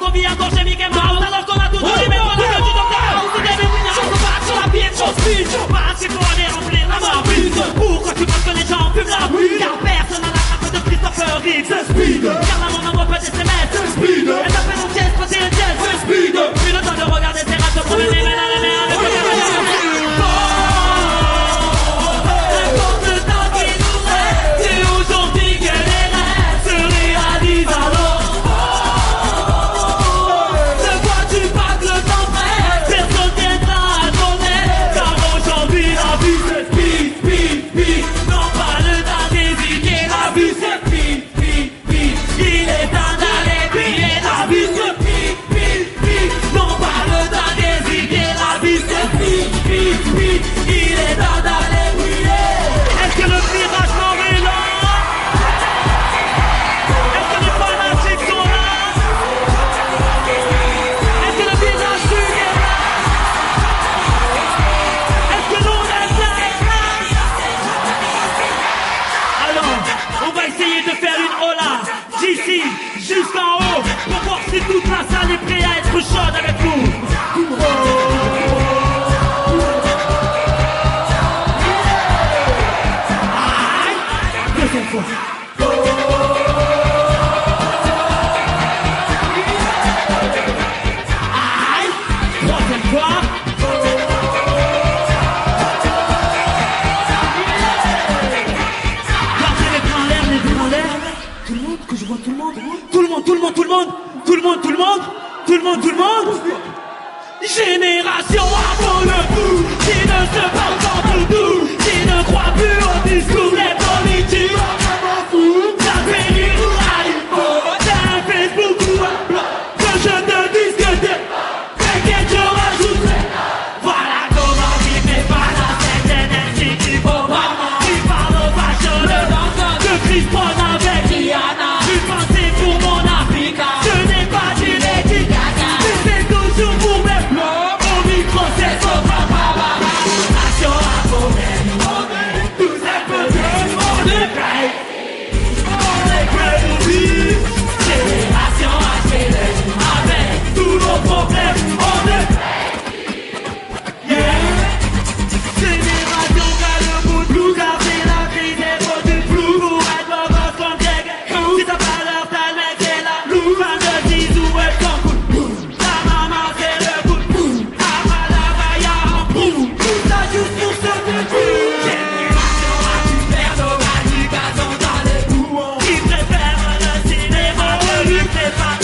qu'on vit à gorger Mickey Mouse. Alors qu'on a tout donné, mais qu'on a que du Dr House. C'est des bénins, on se bat sur la pied, on speed. Pas c'est pour aller remplir la morbide. Pourquoi tu penses que les gens fument la bulle? Car personne n'a la trappe de Christopher Reeve. C'est speed. Car la monde n'envoie pas des SMS. C'est speed. Elle t'appelle en pièce, passer le jazz. C'est speed. Plus le temps de regarder tes rats te promener, mais dans la merde. Importe le temps qui nous reste, c'est aujourd'hui que les rêves se réalisent alors. Ne vois-tu pas que le temps presse, personne viendra à ton aide, car aujourd'hui la vie c'est speed, speed, speed. Non pas le temps d'hésiter, la vie c'est speed, speed, speed. Il est temps d'aller briller, la vie c'est speed, speed, speed. Non pas le temps d'hésiter, la vie c'est speed, speed, speed. Il est temps d'aller briller. Est-ce que le virage nord est là? Est-ce que les fanatiques sont là? Est-ce que le virage sud est là? Est-ce que l'on est là? Alors, on va essayer de faire une hola d'ici jusqu'en haut pour voir si toute la salle est prête à être chaude avec nous. Deuxième fois. Aïe. Troisième fois. Gardez les bras en l'air, les bras en l'air. Tout le monde, que je vois tout le monde. Tout le monde, tout le monde, tout le monde. Tout le monde, tout le monde. Tout le monde, tout le monde. Génération avant le bout, qui ne se parle pas tout doux, qui ne croit plus au discours des politiques. Ça fait rire ou à l'info, t'as un Facebook ou un blog, que je te dise que t'es, t'inquiète je rajouterai. Voilà comment il fait pas dans cette énergie qui vaut pas, qui parle au fashion, de Chris Brown avec Rihanna, une pensée pour mon Africa, je n'ai pas du Lady Gaga, mais c'est toujours pour mes flots, au micro c'est son papa, nation à problème, on est tous un peu bien, on est crazy, génération HLM, avec tous nos problèmes, on est génération Galopou, blue, garder la vie des mots du flou, pour être boss comme Jagger, si t'as pas leur taille, mec, c'est la loup, fin de 10 ou elle s'en fout, ta maman c'est le coup, Amalabaya en prou, tout ça juste pour se tuer. Génération à super dommage, du gazon dans les bouons, qui préfère le cinéma, ne lui fait pas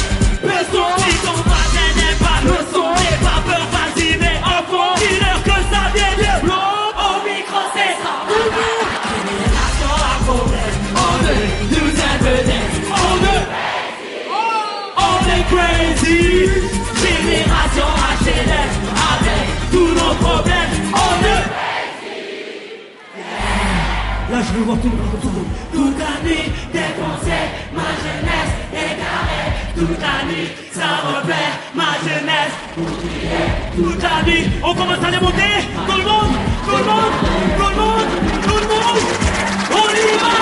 leçon, si ton voisin n'aime pas le son, n'aie pas peur, vas-y, mais en fond, dis-leur que ça vient de l'eau, au micro c'est ça. Génération à problème, on est tous un peu dead, on est crazy. Génération HLM, avec tous nos problèmes, on est là je veux voir tout le monde comme ça. Toute la nuit, dépensé, ma jeunesse égarée. Toute la nuit, ça repère ma jeunesse oubliée. Toute la nuit, on commence à les monter. Tout le monde, tout le monde, tout le monde, tout le monde. On y va.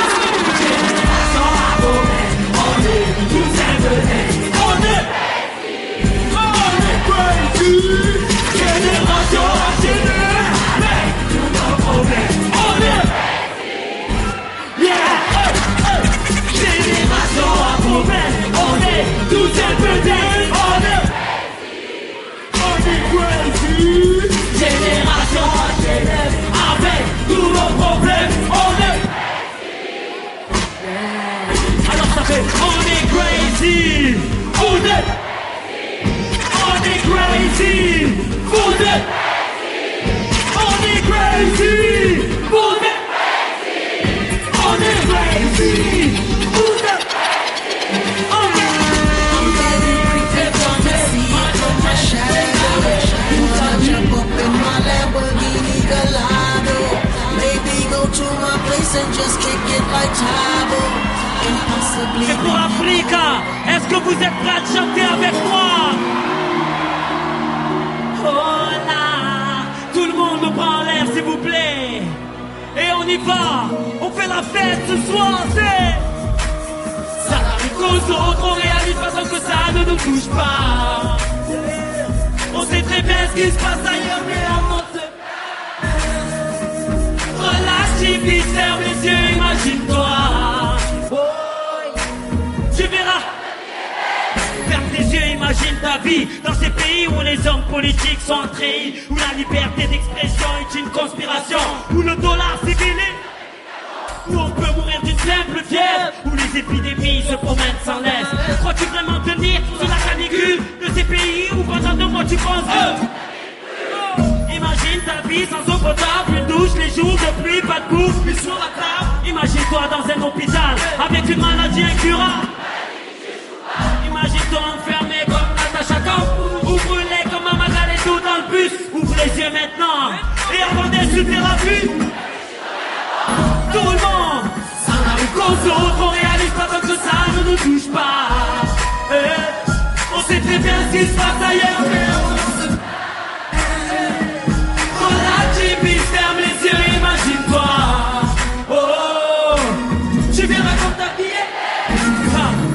Génération à problème, on est tous invenés. On est crazy. Génération HLM, avec tous nos problèmes, on est génération à problème, on est tous un peu dead, on est crazy. Génération HLM, avec tous nos problèmes, on est alors ça fait on est crazy, vous êtes on est crazy, vous êtes on est crazy, vous êtes on est crazy, vous êtes on est Jump up in my Lamborghini Gallardo. Maybe go to my place and just kick it like Chavo. Impossibly. Et pour Africa, est-ce que vous êtes prêts à chanter avec moi? Oh là, tout le monde me prend en l'air s'il vous plaît. Et on y va, on fait la fête ce soir, c'est ça n'arrive qu'aux autres, on réalise réalise pas tant que ça ne nous touche pas. On sait très bien ce qui se passe ailleurs, mais on se relativise, ferme les yeux, imagine-toi. Tu verras. Ferme tes yeux, imagine ta vie dans ces pays où les hommes politiques sont trahis, où la liberté d'expression est une conspiration, où le dollar c'est vilé, où on peut mourir d'une simple fièvre, où les épidémies se promènent sans laisse. Crois-tu vraiment tenir sur la canicule de ces pays où pendant 2 mois tu penses Imagine ta vie sans eau potable, une douche, les jours de pluie, pas de bouffe, puis sur la table. Imagine-toi dans un hôpital avec une maladie incurable. Imagine-toi enfermé comme Natacha Campbell, ou brûlé comme un Magaletto dans le bus. Ouvre les yeux maintenant et avant d'insulter la vue. Tout le monde, ça n'arrive qu'aux autres, on réalise pas tant que ça ne nous touche pas. On sait très bien ce qui se passe ailleurs, mais on se relativise, ferme les yeux, imagine-toi. Oh, tu verras comme ta vie est.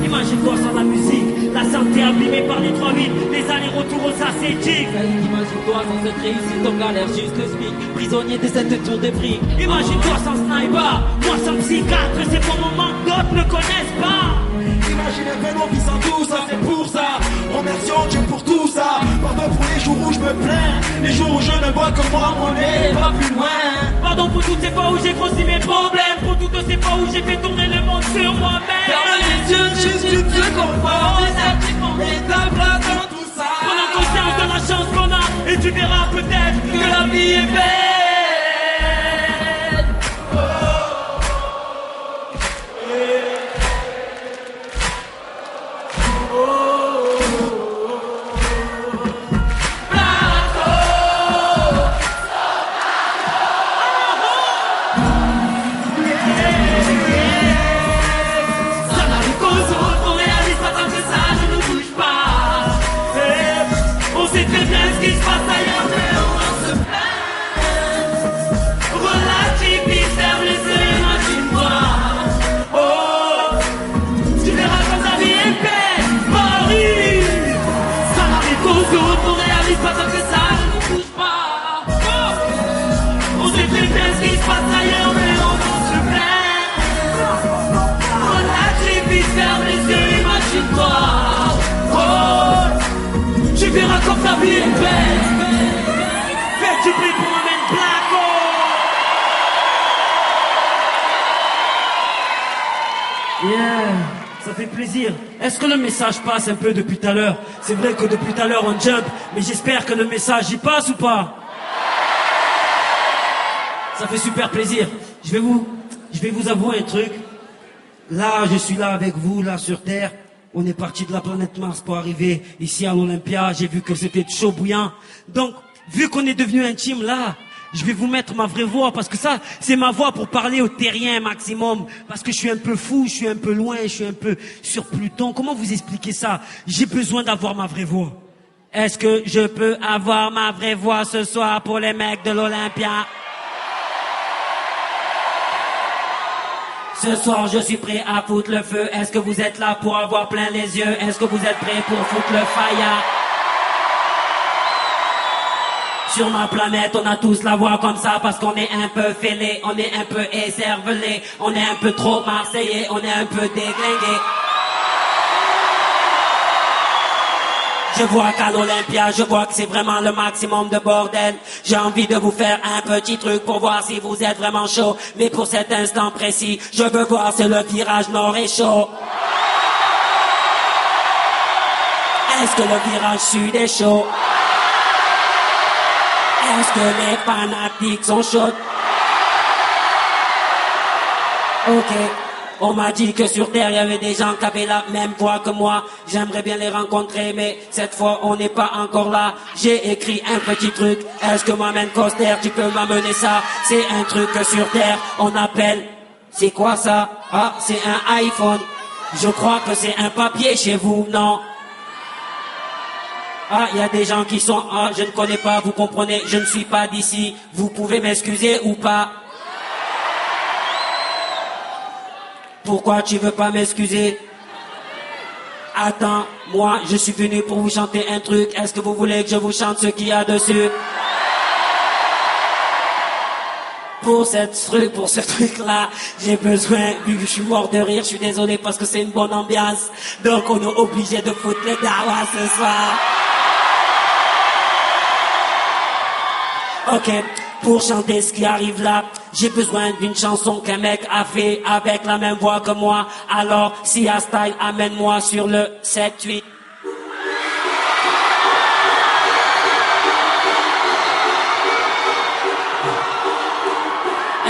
Imagine-toi sans la musique, la santé abîmée par les 3-8, les allers-retours aux ascétiques. Imagine-toi sans cette réussite, on galère juste le SMIC, prisonnier de cette tour de briques. Imagine-toi sans sniper, moi sans psychiatre, c'est pour moment que d'autres ne connaissent pas. Imaginez nos vies sans tout ça, c'est pour ça. Remercions Dieu pour tout ça. Pardon pour les jours où je me plains, les jours où je ne vois que moi, on n'est pas plus loin. Pardon pour toutes ces fois où j'ai grossi mes problèmes, pour toutes ces fois où j'ai fait tourner le monde sur moi-même. Ferme les yeux, juste tu te comprends. Et ta place dans tout ça. Prends conscience de la chance qu'on a, et tu verras peut-être que la vie est belle. Tu verras comme ta vie est belle. Fais du bruit pour un Blacko. Yeah, ça fait plaisir. Est-ce que le message passe un peu depuis tout à l'heure? C'est vrai que depuis tout à l'heure on jump, mais j'espère que le message y passe ou pas? Ça fait super plaisir. Je vais vous avouer un truc. Là, je suis là avec vous, là sur Terre. On est parti de la planète Mars pour arriver ici à l'Olympia. J'ai vu que c'était chaud bouillant. Donc, vu qu'on est devenu intime là, je vais vous mettre ma vraie voix parce que ça, c'est ma voix pour parler au terrien maximum. Parce que je suis un peu fou, je suis un peu loin, je suis un peu sur Pluton. Comment vous expliquer ça? J'ai besoin d'avoir ma vraie voix. Est-ce que je peux avoir ma vraie voix ce soir pour les mecs de l'Olympia? Ce soir, je suis prêt à foutre le feu. Est-ce que vous êtes là pour avoir plein les yeux? Est-ce que vous êtes prêts pour foutre le fire? Sur ma planète, on a tous la voix comme ça parce qu'on est un peu fêlé, on est un peu écervelé, on est un peu trop marseillais, on est un peu déglingué. Je vois qu'à l'Olympia, je vois que c'est vraiment le maximum de bordel. J'ai envie de vous faire un petit truc pour voir si vous êtes vraiment chaud. Mais pour cet instant précis, je veux voir si le virage nord est chaud. Est-ce que le virage sud est chaud? Est-ce que les fanatiques sont chauds? Ok. On m'a dit que sur Terre, il y avait des gens qui avaient la même voix que moi. J'aimerais bien les rencontrer, mais cette fois, on n'est pas encore là. J'ai écrit un petit truc. Est-ce que m'amène Coster, tu peux m'amener ça? C'est un truc que sur Terre, on appelle... C'est quoi ça? Ah, c'est un iPhone. Je crois que c'est un papier chez vous, non? Ah, il y a des gens qui sont... Ah, je ne connais pas, vous comprenez, je ne suis pas d'ici. Vous pouvez m'excuser ou pas? Pourquoi tu veux pas m'excuser? Attends, moi je suis venu pour vous chanter un truc. Est-ce que vous voulez que je vous chante ce qu'il y a dessus? Pour ce truc-là, j'ai besoin, vu que je suis mort de rire, je suis désolé parce que c'est une bonne ambiance. Donc on est obligé de foutre les dawas ce soir. Ok, pour chanter ce qui arrive là, j'ai besoin d'une chanson qu'un mec a fait avec la même voix que moi. Alors, si à style, amène-moi sur le 7-8.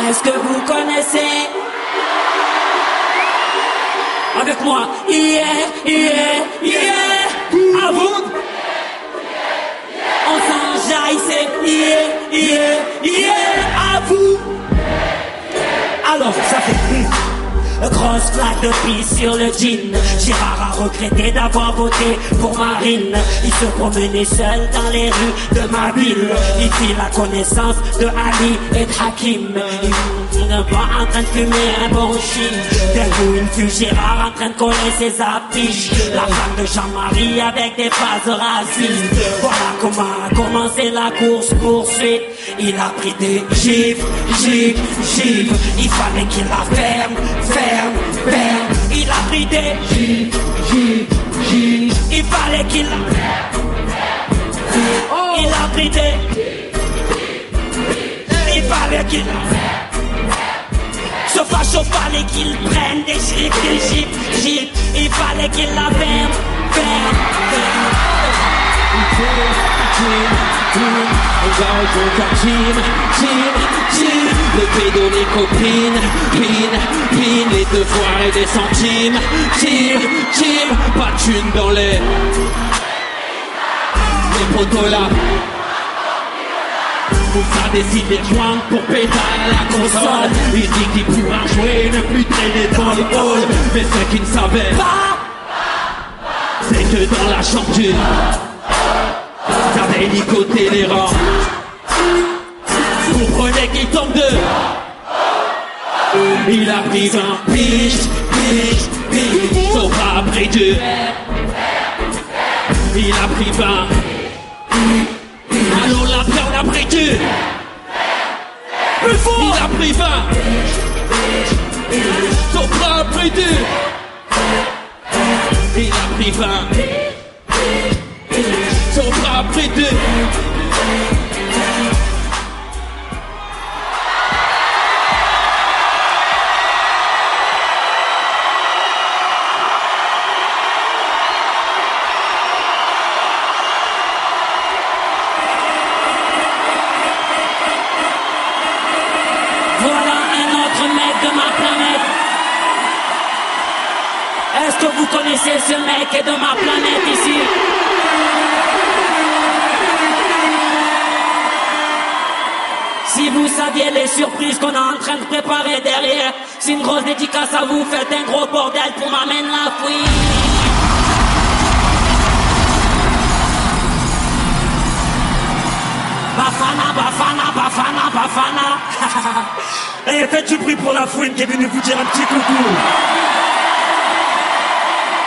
Est-ce que vous connaissez? Avec moi, yeah, à vous. On s'enjaille, c'est à vous. Alors, ça fait grosse claque de pisse sur le jean. Gérard a regretté d'avoir voté pour Marine. Il se promenait seul dans les rues de ma ville. Il fit la connaissance de Ali et de Hakim. Il ne pas en train de fumer un bon chine. D'un coup il fut Gérard en train de coller ses affiches. La femme de Jean-Marie avec des phases racistes. Voilà comment a commencé la course poursuite. Il a pris des gifles. Il fallait qu'il la ferme. Il a pris des gifles. Il fallait qu'il la ferme. Il a pris des. Il fallait qu'il la ferme. Ce facho fallait qu'il prenne des gifles. Il fallait qu'il la ferme. On va au team, le pédo, les copines, pin, les devoirs et des centimes, team, pas de thune dans les potos là. Ça décide de joindre pour péter à la console. Il dit qu'il pourra jouer, ne plus traîner dans les halls. Mais ce qu'il ne savait pas, c'est que dans la chanture, t'avais licoté les rangs. Vous prenez qu'il tombe de. Il a pris un piche, sauf après deux. Il a pris 20. Alors l'après on a pris deux. Il a pris 20. Sauf après deux. Il a pris 20. Sauf après deux. Est-ce que vous connaissez ce mec de ma planète ici? Si vous saviez les surprises qu'on est en train de préparer derrière, c'est une grosse dédicace à vous, faites un gros bordel pour m'amener la fouille. Bafana. Et faites du bruit pour la fouine qui est venue vous dire un petit coucou.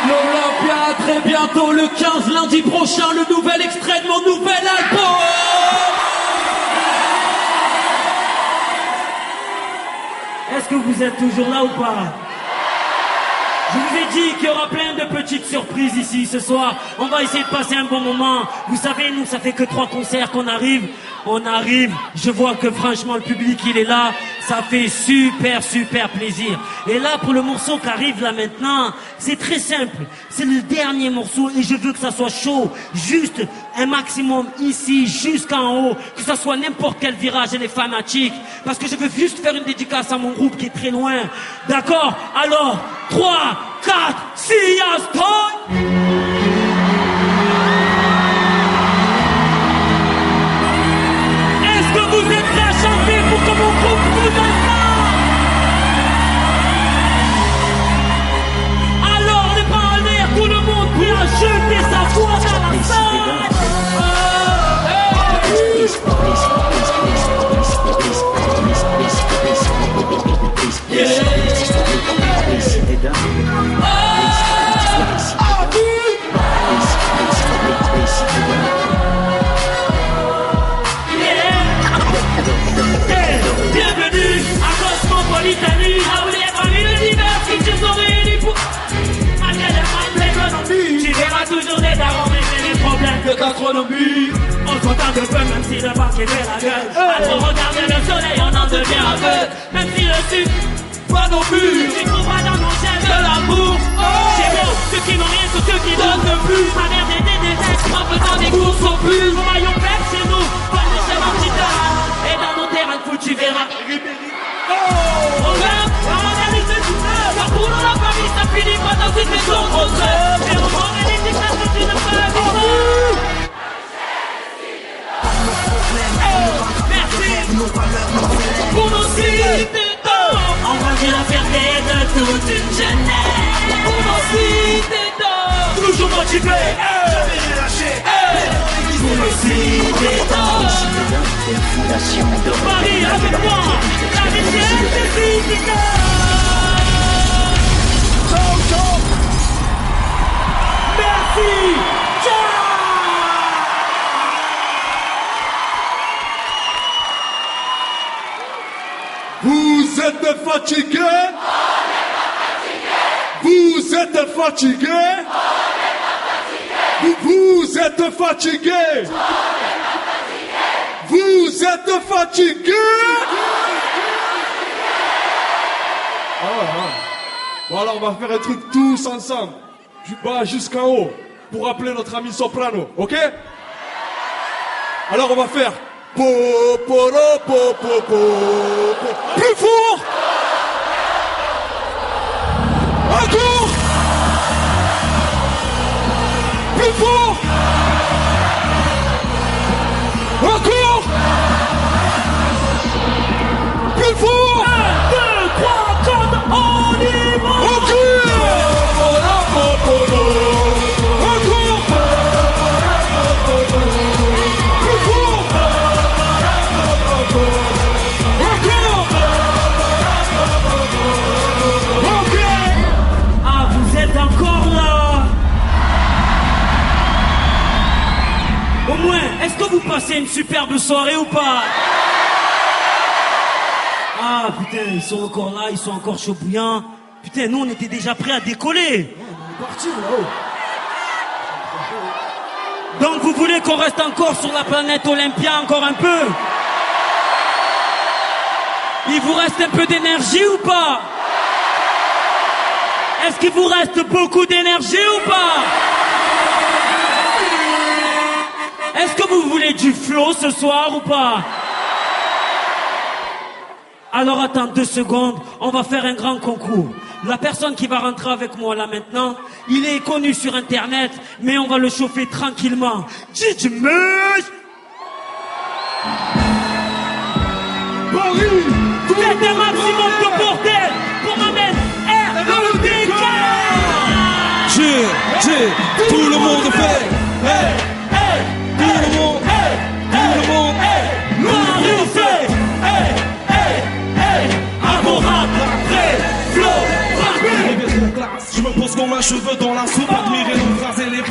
L'Olympia, très bientôt, le 15 lundi prochain, le nouvel extrait de mon nouvel album. Est-ce que vous êtes toujours là ou pas? Je vous ai dit qu'il y aura plein de petites surprises ici ce soir. On va essayer de passer un bon moment. Vous savez, nous, ça fait que 3 concerts qu'on arrive. On arrive, je vois que franchement le public il est là. Ça fait super plaisir. Et là, pour le morceau qui arrive là maintenant, c'est très simple. C'est le dernier morceau et je veux que ça soit chaud. Juste un maximum ici, jusqu'en haut. Que ça soit n'importe quel virage et les fanatiques. Parce que je veux juste faire une dédicace à mon groupe qui est très loin. D'accord? Alors, 3, 4, 6, stop! Est-ce que vous êtes prêts à chanter pour que mon groupe vous entende? Alors, les bras en l'air, tout le monde prêt à jeter sa voix dans la salle. de gastronomie. On s'entend de peu même si le banquier fait la gueule. À trop regarder le soleil, on en devient aveugle. Même si le sud, pas non plus. Tu trouveras dans nos chaînes de l'amour. Chez moi, ceux qui n'ont rien sont ceux qui donnent le plus. Ma mère des textes en faisant des courses au plus. Au maillon vert chez nous, pas de chez Martita. Et dans nos terrains de foot, tu verras. Regarde, on a les deux joueurs. Partout dans la famille, ça finit pas dans une maison grosse. Et on prend les dictates que tu ne peux pas vivre. Merci pour nos cités d'or. On grandit la fierté de toute une jeunesse. Pour nos cités d'or. Toujours motivé, jamais relâché. Pour nos cités d'or. Marie avec moi, la richesse des cités d'or. Merci. Vous êtes fatigués? Vous êtes fatigués? Vous êtes fatigués? Vous êtes fatigués? Bon alors on va faire un truc tous ensemble, du bas jusqu'en haut, pour appeler notre ami soprano, ok? Alors on va faire po po ro, po po po po. Plus fort! Encore! Plus fort! Encore! Plus fort! 1, 2, 3, 4, on y va! Ok! Est-ce que vous passez une superbe soirée ou pas? Ah putain, ils sont encore là, ils sont encore chauds bouillants. Putain, nous on était déjà prêts à décoller. On est parti là-haut. Donc vous voulez qu'on reste encore sur la planète Olympia encore un peu? Il vous reste un peu d'énergie ou pas? Est-ce qu'il vous reste beaucoup d'énergie ou pas? Est-ce que vous voulez du flow ce soir ou pas? Alors attends 2 secondes, on va faire un grand concours. La personne qui va rentrer avec moi là maintenant, il est connu sur internet, mais on va le chauffer tranquillement. Faites un maximum de bordel pour ma mère REDK. Tout le monde fait. Tout le monde, tout le monde, Marie fait, Amorable, vrai, flow, je me pose comme un cheveu dans la soupe, admirer nos phrases et les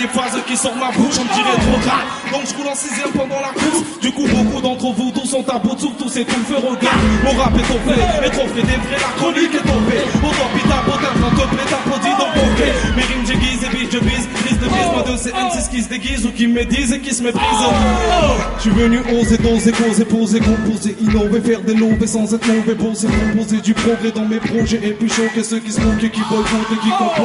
phrases qui sortent ma bouche, on me dirait trop grave. Donc je roule en 6ème pendant la course. Du coup beaucoup d'entre vous tous sont à bout de souffle, tous et tout le feu regarde. Mon rap est tombé, et trop fait des vrais, la chronique est tombée. Autant pita, potin, quand te plaît, t'applaudis dans le bokeh. Mes rimes j'aiguise et bitch je bise, prise de bise, moi de ces M6 qui se déguisent ou qui me médisent et qui se méprisent. Je suis venu oser, doser, causer, poser, composer, innover, faire des lovés sans être mauvais, poser, composer du progrès dans mes projets et puis choquer ceux qui se moquent, qui boycottent et qui complotent.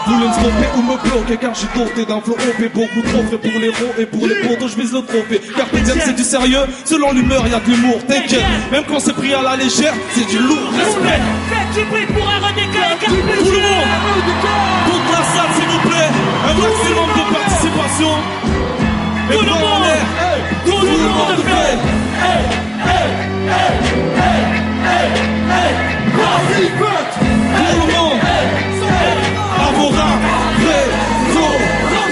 Voulez me stopper ou me bloquer car j'ai doté d'un flow OP, beaucoup trop fait pour les ronds et pour les potos je vise le trophée. Car pédienne c'est du sérieux, selon l'humeur y'a de l'humour, t'inquiète. Même quand c'est pris à la légère, c'est du lourd, respect. Faites du bruit pour REDK, car tout le monde, toute la salle s'il vous plaît, un maximum de participation. Tout le monde, tout le monde fait. Tout le monde, favorable, vrai,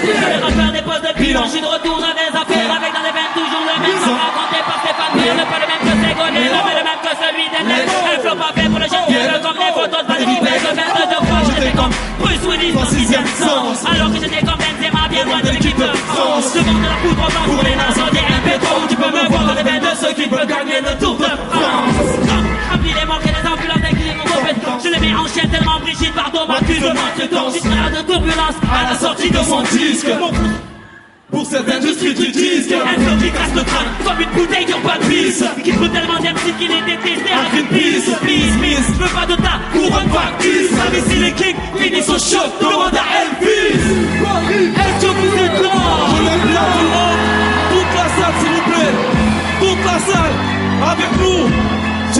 les rappeurs des postes de bilan, je suis de retour dans des affaires avec dans les veines toujours le même. Ça raconté par Stéphane Pierre, pas le même que Ségolène, mais le même que celui d'Hélène. Un flow pas fait pour le jeune vieux, comme les photos de Valérie Pécresse. Le 22 fois, j'étais comme Bruce Willis dans 6ème sens. Alors que j'étais comme Benzema, bien loin de l'équipe de France. Je vends de la poudre blanche pour les nations des MP3, où tu peux me voir dans les veines de ceux qui veulent gagner le Tour de France. Remplis les manques et les ambulances avec les mots. Je les mets en chaîne tellement Brigitte Bardot m'accuse de manque de temps. Je suis de turbulence à la sortie de mon disque. cette industrie du disque. Un flow qui casse le crâne comme une bouteille qui n'a pas de vis. Qui peut tellement d'MC qu'il est détesté à Greenpeace. Peace, peace, je veux pas de ta couronne factice. Même si les kings finissent au choc, demande à Elvis. Est-ce que vous êtes là? Je l'aime bien tout le monde. Toute la salle s'il vous plaît. Toute la salle avec nous.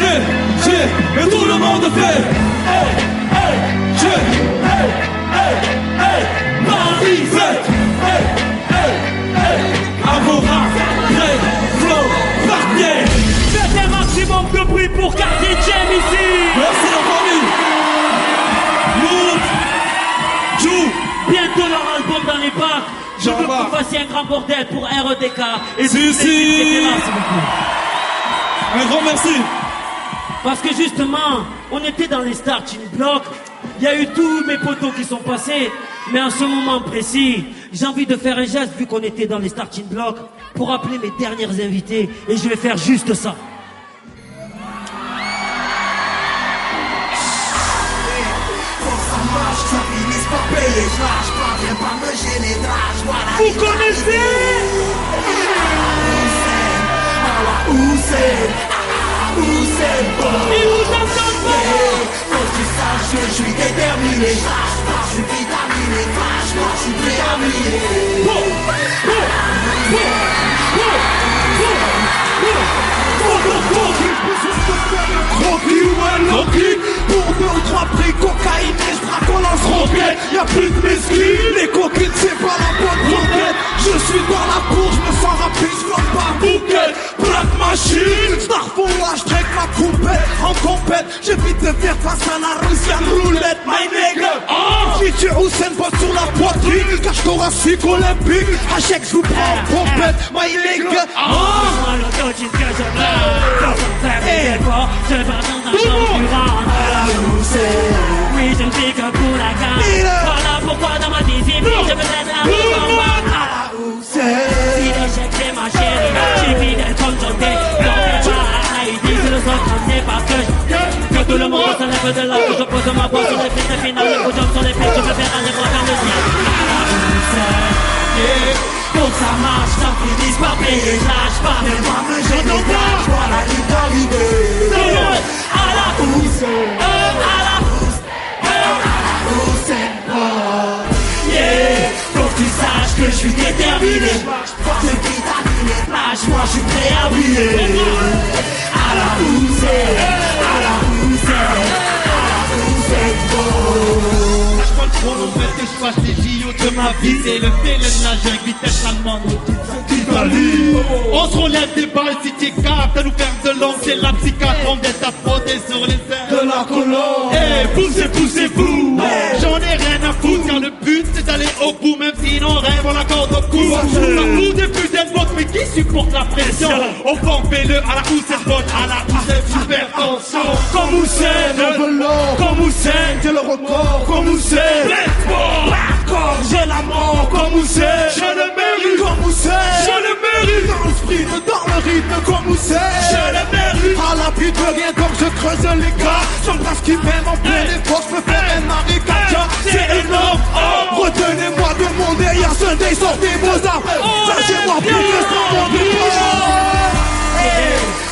Et tout le monde fait. Hey, hey, hey, hey, hey. Paris fait. Hey, hey, hey. Agora, Greg, Flow, Cartier. Faites un maximum de bruit pour Cartier Jam ici. Merci la famille. Lourd, Jou. Bientôt leur album dans les bacs. Je veux que vous fassiez un grand bordel pour REDK. Et si. Un grand merci. Parce que justement, on était dans les starting blocks. Il y a eu tous mes potos qui sont passés. Mais en ce moment précis, j'ai envie de faire un geste vu qu'on était dans les starting blocks pour appeler mes dernières invités. Et je vais faire juste ça. Vous connaissez? Ils nous entendent pas. Faut que tu saches que je suis déterminé. Je suis vitaminé. Je suis prêt à briller. Pour 2 ou 3 prix cocaïne, je braque on lance roquette. Y'a plus de mesquines, les coquines c'est pas la bonne roquette. Je suis dans la cour, je me sens rapide, je flotte par bouquet. Black machine, Starfall, je traque ma coupette. En compète, j'évite de faire face à la Russian roulette, my nigga. Feature Hussein bosse sur la poitrine, cache thoracique olympique. Hachek, je vous prends en compète, my nigga. Moi l'autotune que je veux, quand on fait des efforts, je vais dans un concurrent. Oui, je ne fais que pour la gamme. Voilà pourquoi dans ma discipline, je veux être un combat. Si l'échec c'est ma chérie, j'ai fidèle comme John Day. Non, c'est pas à Haïti, c'est le sang c'est parce que tout le monde se lève de là où je pose ma voix sur les pistes finales, les coups sur les pistes, je veux faire un effort vers le ciel. Pour que ça marche, ça finisse par payer. Je lâche pas, mais moi me gêne pas. Je vois la lutte dans l'idée. À la pousse, faut que tu saches que je suis déterminé. Je suis vitaminé. Lâche-moi, je suis prêt à briller. À la pousse, Lâche-moi le chronomètre que je fasse les JO de ma vie. C'est le fait, le nageur, vitesse allemande. On se relève des balles si t'es capte à nous faire de l'ombre. C'est la psychiatre, on vient tapoter sur les airs de la colonne. Eh, poussez-vous. J'en ai rien à foutre car le but c'est d'aller au bout. Même si nos rêves on la corde au cou. Ça fout des putains de votes mais qui supporte la pression? Au fond fais-le à la pousse c'est bonne. À la pousse c'est super tension. Comme Hussein, comme Hussein, j'ai le record. Comme Hussein, j'ai la mort. Comme Hussein, je le mérite. Comme Hussein, je le mérite. Dans le sprint, dans le rythme. Comme Hussein, je le mérite. À l'abri de rien donc je creuse les gars. J'en place qui m'aime en plein effort. Je peux faire un maricacha, c'est énorme. Retenez-moi de mon derrière Sunday, sortez vos armes. Sachez-moi plus que sans mon départ.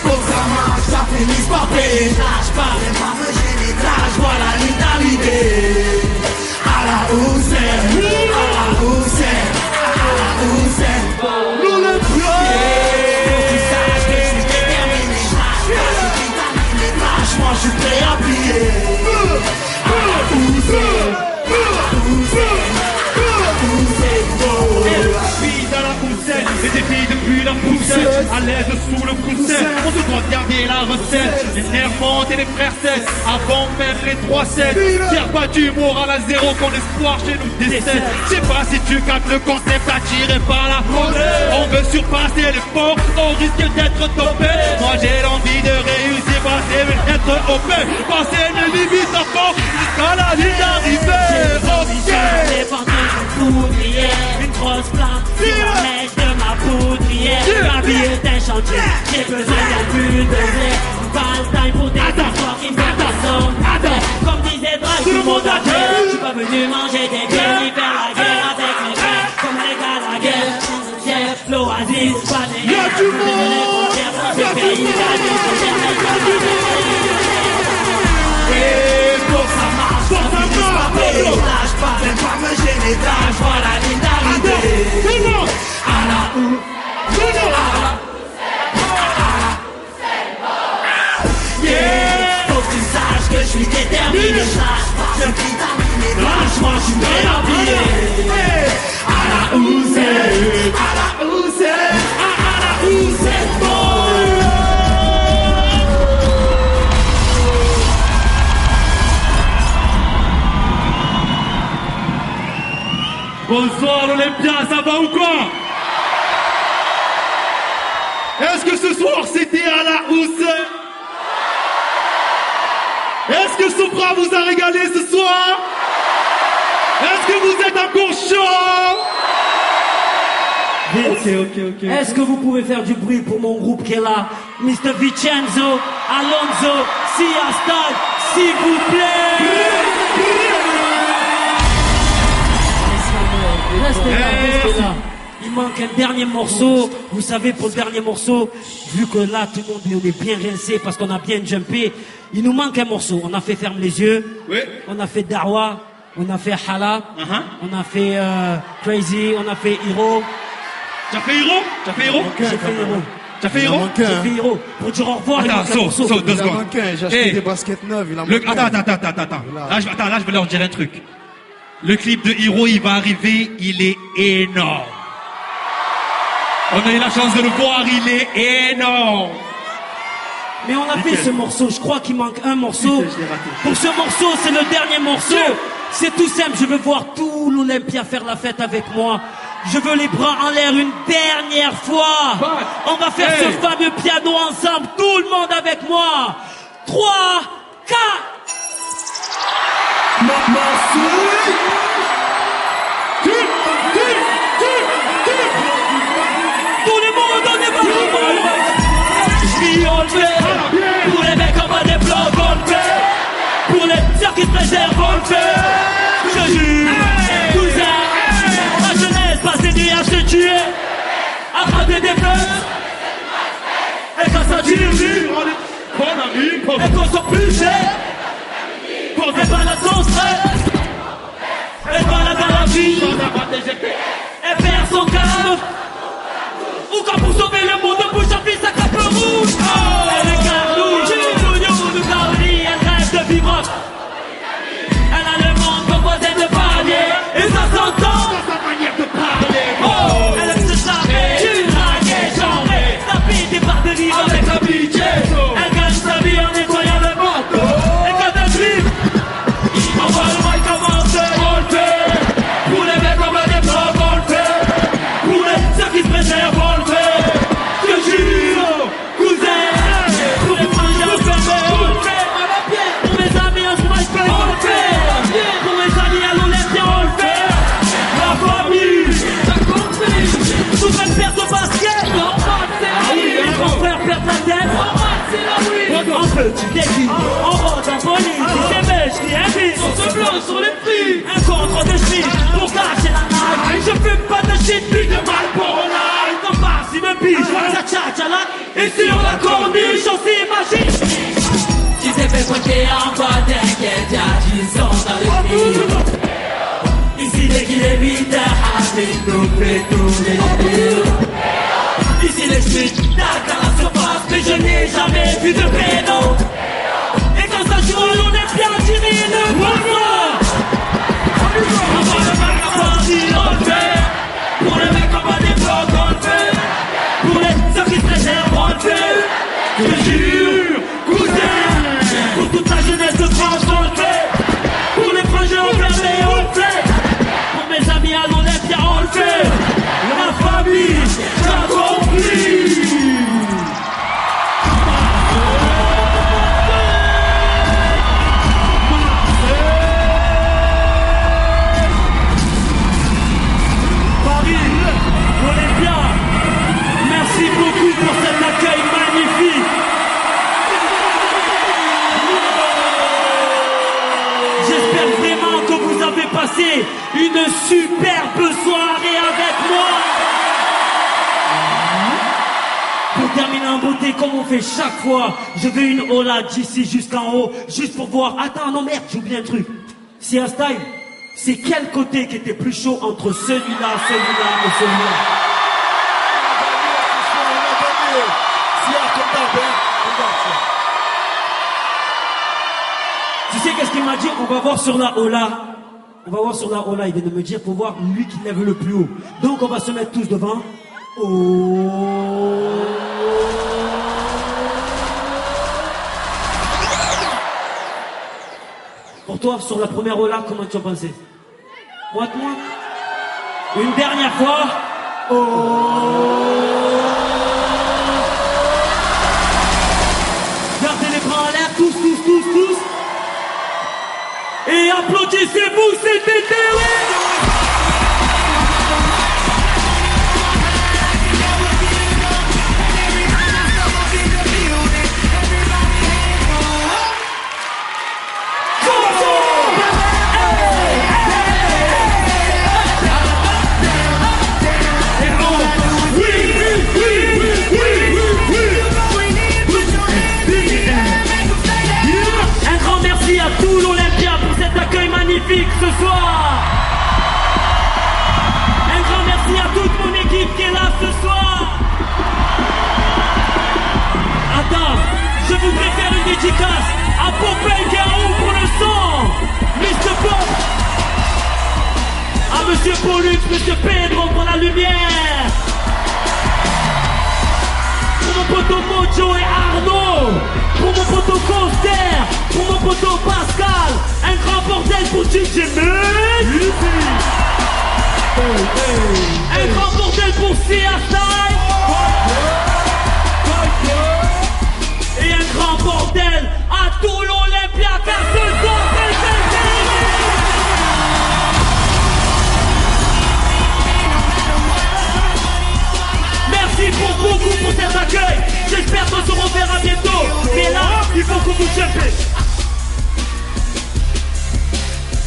Faut que ça marche, ça finisse par payer. Je lâche pas, mais moi me gêne. Je vois la lutte dans l'idée. À la Hussein, nous le bloc. Lâche-moi, je suis prêt à plier. Dans la poussette, les défis depuis la poussette. À l'aise sous le coussin, on se doit garder la recette. Les nerfs montent et les frères cessent avant même les 3-7. Terre battue, moral à zéro, qu'on espoir chez nous décède. Je sais pas si tu captes le concept attiré par la monnaie. On veut surpasser l'effort, on risque d'être topé. Moi j'ai l'envie de réussir, passer être opé. Passer une limite à fond jusqu'à la ligne d'arrivée. Ok. Une grosse plante sur la mèche de ma poudrière. Ma vie est un chantier, j'ai besoin d'un bulldozer. Pas le time pour des histoires qui me font ta somme. Comme disait Drake, tout le monde a gueule. Je suis pas venu manger des biens ni faire la guerre avec mes frères. Comme les gars la guerre, Flow Aziz, Pané. Y'a du monde. Et pour ça marche, lâche pas, même pas me gêner, tâche, voilà ligne d'arrivée. À la où, faut que tu saches que je suis déterminé, je lâche pas, je vitamine, lâche-moi, je suis bien habillé. À la où c'est, à la où c'est, à la où c'est bon. Bonsoir l'Olympia, ça va ou quoi? Est-ce que ce soir c'était à la housse? Est-ce que Sopra vous a régalé ce soir? Est-ce que vous êtes encore chaud? Ok. Est-ce que vous pouvez faire du bruit pour mon groupe qui est là? Mr. Vincenzo, Alonso, Sia Style, s'il vous plaît. Restez là. Il manque un dernier morceau. Vous savez, pour le dernier morceau, vu que là, tout le monde on est bien rincé parce qu'on a bien jumpé, il nous manque un morceau. On a fait Ferme les yeux, oui. On a fait Darwa, on a fait Hala, on a fait Crazy, on a fait Hero. T'as fait Hero? J'ai fait Hero. T'as fait Hero? J'ai fait Hero. Pour dire au revoir, attends, saute 2 secondes. J'ai acheté des baskets neuves. Attends. Là, je vais leur dire un truc. Le clip de Hero, il va arriver, il est énorme. On a eu la chance de le voir, il est énorme. Mais on a fait ce morceau, je crois qu'il manque un morceau. Pour ce morceau, c'est le dernier morceau. C'est tout simple, je veux voir tout l'Olympia faire la fête avec moi. Je veux les bras en l'air une dernière fois. On va faire ce fameux piano ensemble, tout le monde avec moi. 3, 4. Tout le monde, on est pas. Je vis, on le fait. Pour les mecs en bas des blocs, on le fait. Pour les sœurs qui se préservent, on le fait. Je jure, cousin, ma jeunesse passe des nuits à se tuer, à frapper des fleurs. Et quand ça tire, et qu'on soit plus cher, qu'on débalade son stress, et balade à la vie, et perd son calme. Ou quand pour sauver le monde, bouge en sa cape rouge. Elle regarde nous, nous Gaudi, elle rêve de vivre. Elle a le monde composé de paliers, et ça s'entend dans sa manière de parler. Oh, elle aime se saper, draguer, chamber, taper des barres de livre avec la pitié. Elle gagne sa vie en nettoyant le manteau. Et quand elle tripe, on voit le mal commencer, on le fait. Pour les mecs en bas des blocs, on le fait. Pour les ceux qui se préservent, on le fait. Je jure, cousin, pour les frangins fermés, on le fait. Pour mes amis en smash play, on le fait. Pour mes amis à l'Olympia, on le fait. La famille, t'as compris. Souvent une paire de basket, les grands frères perdent la tête. En petit défi, en rose, en police, des belges qui invitent. On se bloque sur les prix. Un contre de schmitt pour cacher la naille. Je fume pas de shit, puis de mal pour l'ail. T'en passes, il me piche, ça tchatcha là. Et sur la corniche, on s'imagine. Tu t'es fait pointer en bas, t'inquiète, y'a du sang dans le prix. Ici, dès qu'il est 8h, avec nous fait tourner les murs. Ici, les schmitts, tac à la surface, mais je n'ai jamais vu de prénom. Et quand ça joue, on est bien tiré de bonsoir. On va le mettre en partie, on le fait. Pour les mecs en bas des blocs, on le fait. Pour les ceux qui se réservent, on le fait. Je jure, cousin, pour toute la jeunesse de France, on le fait. Pour les frangins enfermés, on le fait. Pour mes amis à l'Olympia, on le fait. La famille, t'as compris. terminer en beauté comme on fait chaque fois. Je veux une Ola d'ici jusqu'en haut, juste pour voir. Attends, non merde, j'ai oublié un truc. Si un style, c'est quel côté qui était plus chaud entre celui-là, celui-là et celui-là? Tu sais qu'est-ce qu'il m'a dit? On va voir sur la Ola. On va voir sur la Ola, il vient de me dire pour voir lui qui lève le plus haut. Donc on va se mettre tous devant. Oh. Pour toi, sur la première Ola, comment tu as pensé? Moi. Une dernière fois. Oh. Gardez les bras en l'air, tous. Et applaudissez-vous, c'était terrible. Ce soir, un grand merci à toute mon équipe qui est là ce soir. Attends, je voudrais faire une dédicace à Popeye Garou pour le son, Mr. Pop, à Monsieur Pollux, Monsieur Pedro pour la lumière, pour mon poteau Mojo et Arnaud, pour mon poteau Coster, pour mon poteau Pascal, un grand bordel pour DJ Mix, un grand bordel pour Sia Style, et un grand bordel à tout l'Olympia car ce soir c'est merci beaucoup pour cet accueil. J'espère qu'on se reverra bientôt. Mais là, il faut que vous chantez.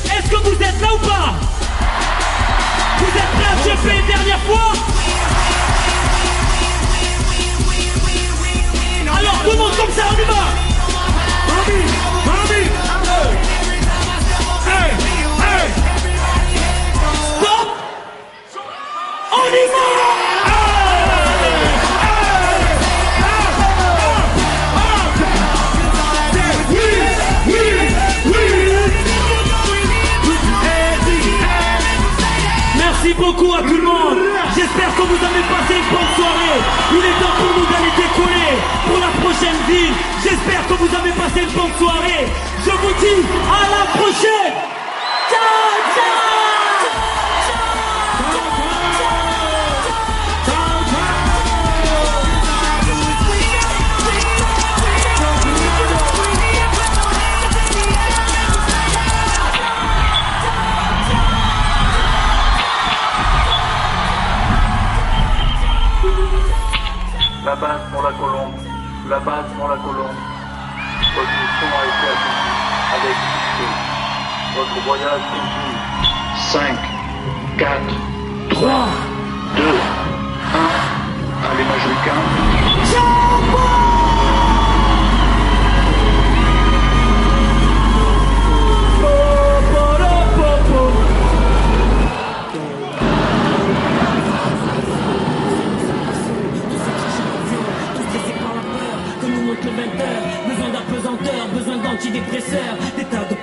Est-ce que vous êtes là ou pas? Vous êtes prêts à choper une dernière fois? Alors tout le monde comme ça, on y va. Mami. Hey. Stop. On y va. Merci beaucoup à tout le monde. J'espère que vous avez passé une bonne soirée. Il est temps pour nous d'aller décoller pour la prochaine ville. J'espère que vous avez passé une bonne soirée. Je vous dis à la prochaine. Ciao. La base pour la colombe. Votre mission a été accomplie avec succès. Votre voyage continue. 5, 4, 3, 2, 1. Allez, Majorika.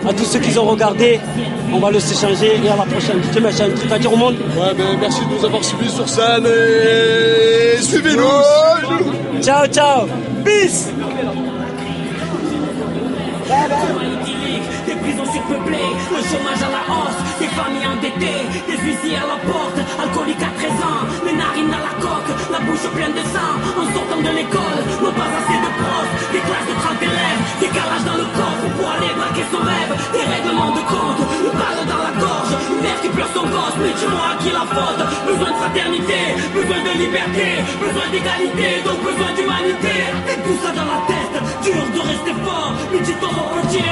À tous ceux qui ont regardé, on va le s'échanger et à la prochaine. Tu mets un truc à dire au monde? Ouais, mais merci de nous avoir suivis sur scène et suivez-nous. Ciao. Peace. Des prisons surpeuplées, le chômage à la hausse, des familles endettées, des huissiers à la porte, alcooliques à 13 ans, les narines à la coque, la bouche pleine de sang, en sortant de l'école, non pas assez de profs, des classes de 30 élèves, décalage dans le coffre pour aller braquer son rêve, des règlements de compte, une balle dans la gorge, une mère qui pleure son gosse, mais dis-moi à qui la faute, besoin de fraternité, besoin de liberté, besoin d'égalité, donc besoin d'humanité, et tout ça dans la tête, dur de rester fort, mais dis-toi repentir.